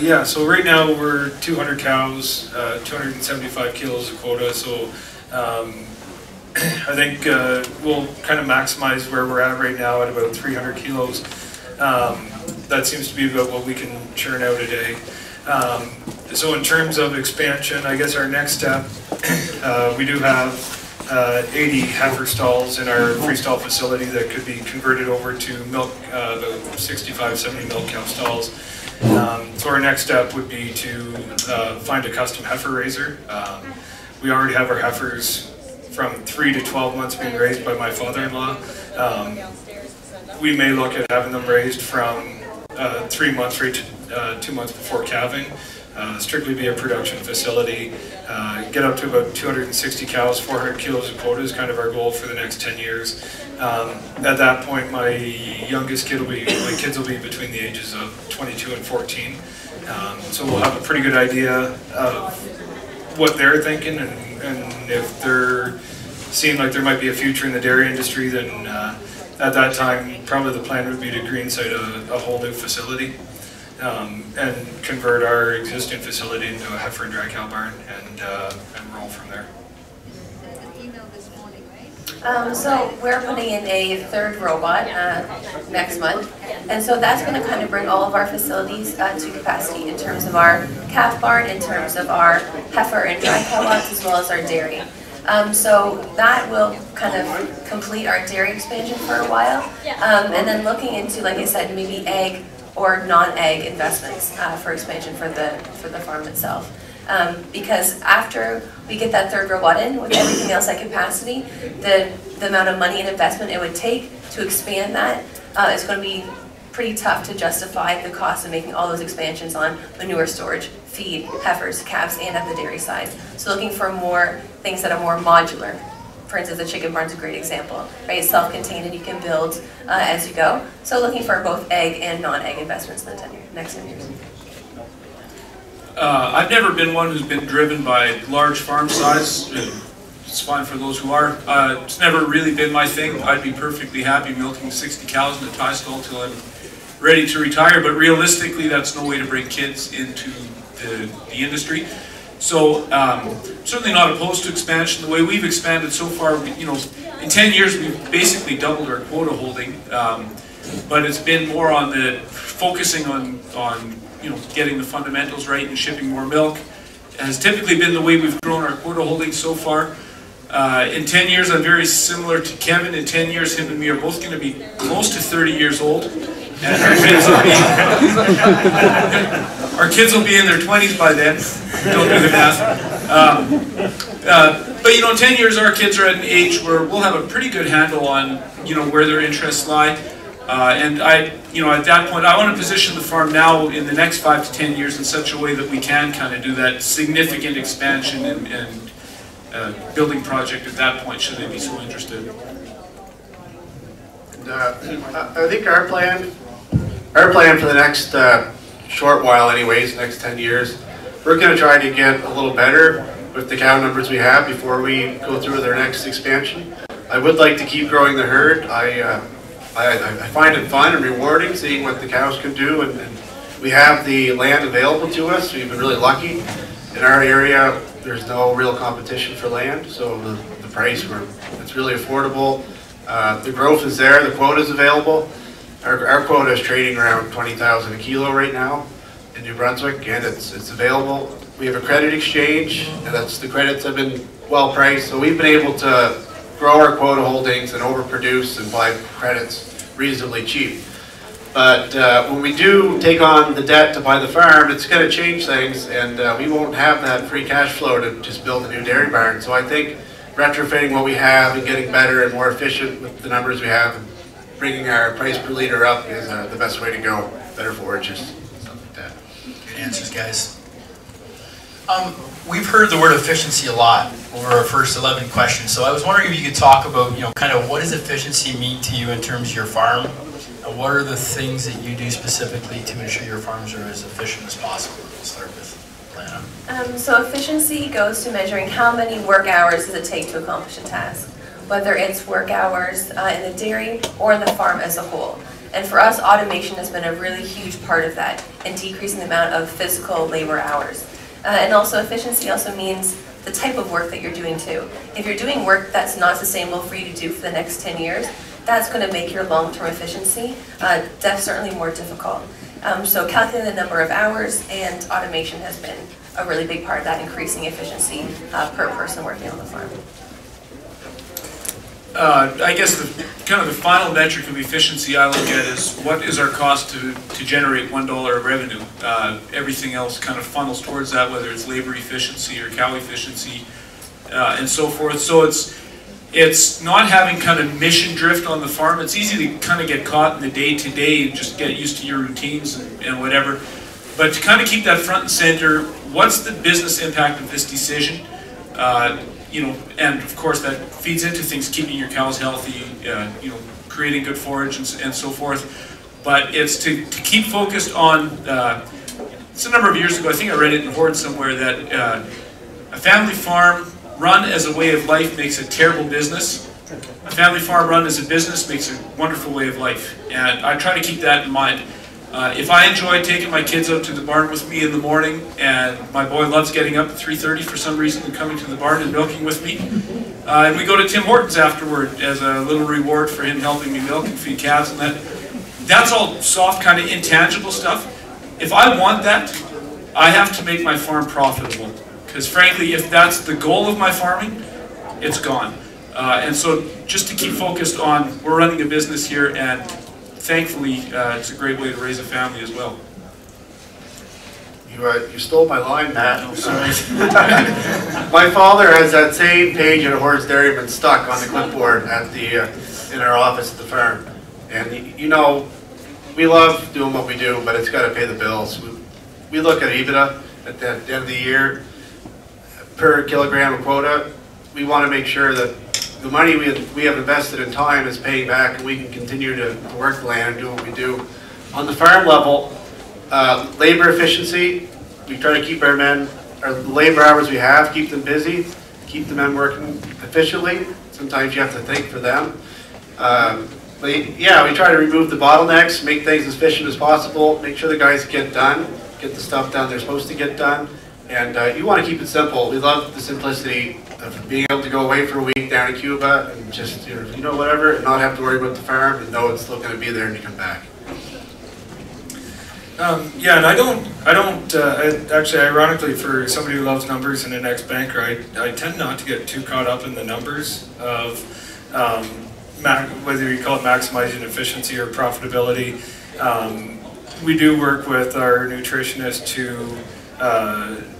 Yeah, so right now we're 200 cows, 275 kilos of quota, so I think we'll kind of maximize where we're at right now at about 300 kilos. That seems to be about what we can churn out a day. So in terms of expansion, I guess our next step, we do have 80 heifer stalls in our freestall facility that could be converted over to milk, the 65, 70 milk cow stalls. So our next step would be to find a custom heifer raiser. We already have our heifers from 3 to 12 months being raised by my father-in-law. We may look at having them raised from 3 months right to 2 months before calving. Strictly be a production facility, get up to about 260 cows, 400 kilos of quota is kind of our goal for the next 10 years. At that point, my youngest kid my kids will be between the ages of 22 and 14. So we'll have a pretty good idea of what they're thinking, and if they're seeing like there might be a future in the dairy industry, then at that time, probably the plan would be to green site a whole new facility. And convert our existing facility into a heifer and dry cow barn and roll from there. So we're putting in a third robot next month, and so that's going to kind of bring all of our facilities to capacity in terms of our calf barn, in terms of our heifer and dry cow lots, as well as our dairy. So that will kind of complete our dairy expansion for a while, and then looking into, like I said, maybe egg or non-egg investments for expansion for the farm itself. Because after we get that third robot in, with everything else at capacity, the amount of money and investment it would take to expand that is going to be pretty tough to justify the cost of making all those expansions on manure storage, feed, heifers, calves, and at the dairy side. So looking for more things that are more modular. For instance, the chicken barn's a great example, right? It's self-contained and you can build as you go. So looking for both egg and non-egg investments in the next 10 years. I've never been one who's been driven by large farm size. It's fine for those who are. It's never really been my thing. I'd be perfectly happy milking 60 cows in a tie stall till I'm ready to retire, but realistically that's no way to bring kids into the industry. So certainly not opposed to expansion. The way we've expanded so far, in 10 years we've basically doubled our quota holding, but it's been more on the focusing on getting the fundamentals right and shipping more milk. It has typically been the way we've grown our quota holding so far. In 10 years, I'm very similar to Kevin. In 10 years, him and me are both going to be close to 30 years old, and our kids will be in their 20s by then. Don't do the math. But 10 years, our kids are at an age where we'll have a pretty good handle on where their interests lie. And at that point, I want to position the farm now in the next 5 to 10 years in such a way that we can kind of do that significant expansion and building project at that point, should they be so interested. I think our plan for the next short while anyways, next 10 years, we're going to try to get a little better with the cow numbers we have before we go through with our next expansion. I would like to keep growing the herd. I find it fun and rewarding seeing what the cows can do, and we have the land available to us. We've been really lucky. In our area, there's no real competition for land, so the price, it's really affordable. The growth is there, the quota is available. Our quota is trading around 20,000 a kilo right now in New Brunswick, and it's available. We have a credit exchange, and the credits have been well priced, so we've been able to grow our quota holdings and overproduce and buy credits reasonably cheap. But when we do take on the debt to buy the farm, it's going to change things, and we won't have that free cash flow to just build a new dairy barn. So I think retrofitting what we have and getting better and more efficient with the numbers we have, and bringing our price per liter up is the best way to go. Better forages, stuff like that. Good answers, guys. We've heard the word efficiency a lot over our first 11 questions, so I was wondering if you could talk about, kind of what does efficiency mean to you in terms of your farm, and what are the things that you do specifically to ensure your farms are as efficient as possible? We'll start with Alanna. So efficiency goes to measuring how many work hours does it take to accomplish a task, whether it's work hours in the dairy or in the farm as a whole. And for us, automation has been a really huge part of that in decreasing the amount of physical labor hours. And also efficiency also means the type of work that you're doing too. If you're doing work that's not sustainable for you to do for the next 10 years, that's going to make your long-term efficiency that's certainly more difficult. So calculating the number of hours and automation has been a really big part of that, increasing efficiency per person working on the farm. I guess kind of the final metric of efficiency I look at is what is our cost to generate $1 of revenue. Everything else kind of funnels towards that, whether it's labor efficiency or cow efficiency and so forth. So it's not having kind of mission drift on the farm. It's easy to kind of get caught in the day-to-day and just get used to your routines and whatever. But to kind of keep that front and center, what's the business impact of this decision? You know, and of course that feeds into things, keeping your cows healthy, you know, creating good forage and so forth. But it's to keep focused on, it's a number of years ago, I think I read it in Hoard somewhere, that a family farm run as a way of life makes a terrible business. A family farm run as a business makes a wonderful way of life. And I try to keep that in mind. If I enjoy taking my kids out to the barn with me in the morning, and my boy loves getting up at 3:30 for some reason and coming to the barn and milking with me, and we go to Tim Hortons afterward as a little reward for him helping me milk and feed calves and that's all soft, kind of intangible stuff. If I want that, I have to make my farm profitable. Because frankly, if that's the goal of my farming, it's gone. And so just to keep focused on, we're running a business here, and thankfully, it's a great way to raise a family as well. You stole my line, Matt. Oh, sorry. My father has that same page at Horse Dairyman stuck on the clipboard at in our office at the farm. And you know, we love doing what we do, but it's got to pay the bills. We look at EBITDA at the end of the year per kilogram of quota. We want to make sure that the money we have invested in time is paying back, and we can continue to work the land and do what we do. On the farm level, labor efficiency, we try to keep our labor hours we have, keep them busy, keep the men working efficiently. Sometimes you have to think for them. But yeah, we try to remove the bottlenecks, make things as efficient as possible, make sure the guys get the stuff done they're supposed to get done. And you want to keep it simple. We love the simplicity of being able to go away for a week down in Cuba and just, you know, whatever, and not have to worry about the farm and know it's still going to be there when you come back. Yeah, and I don't actually, ironically, for somebody who loves numbers and an ex-banker, I tend not to get too caught up in the numbers of whether you call it maximizing efficiency or profitability. We do work with our nutritionist to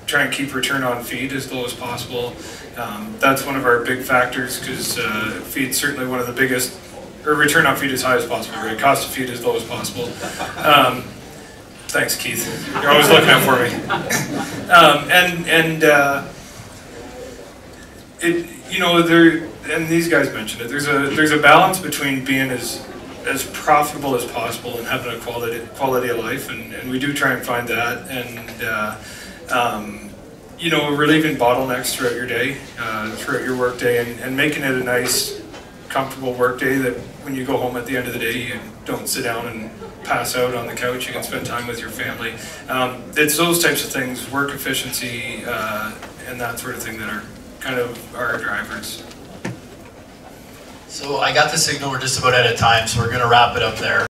try and keep return on feed as low as possible. That's one of our big factors, because feed's certainly one of the biggest, or return on feed as high as possible, right? Cost of feed as low as possible. Thanks, Keith. You're always looking out for me. You know, and these guys mentioned it. There's a balance between being as profitable as possible and having a quality of life, and we do try and find that, and you know, relieving bottlenecks throughout your day, throughout your work day, and making it a nice, comfortable work day that when you go home at the end of the day, you don't sit down and pass out on the couch. You can spend time with your family. It's those types of things, work efficiency, and that sort of thing, that are kind of our drivers. So I got the signal we're just about out of time, so we're going to wrap it up there.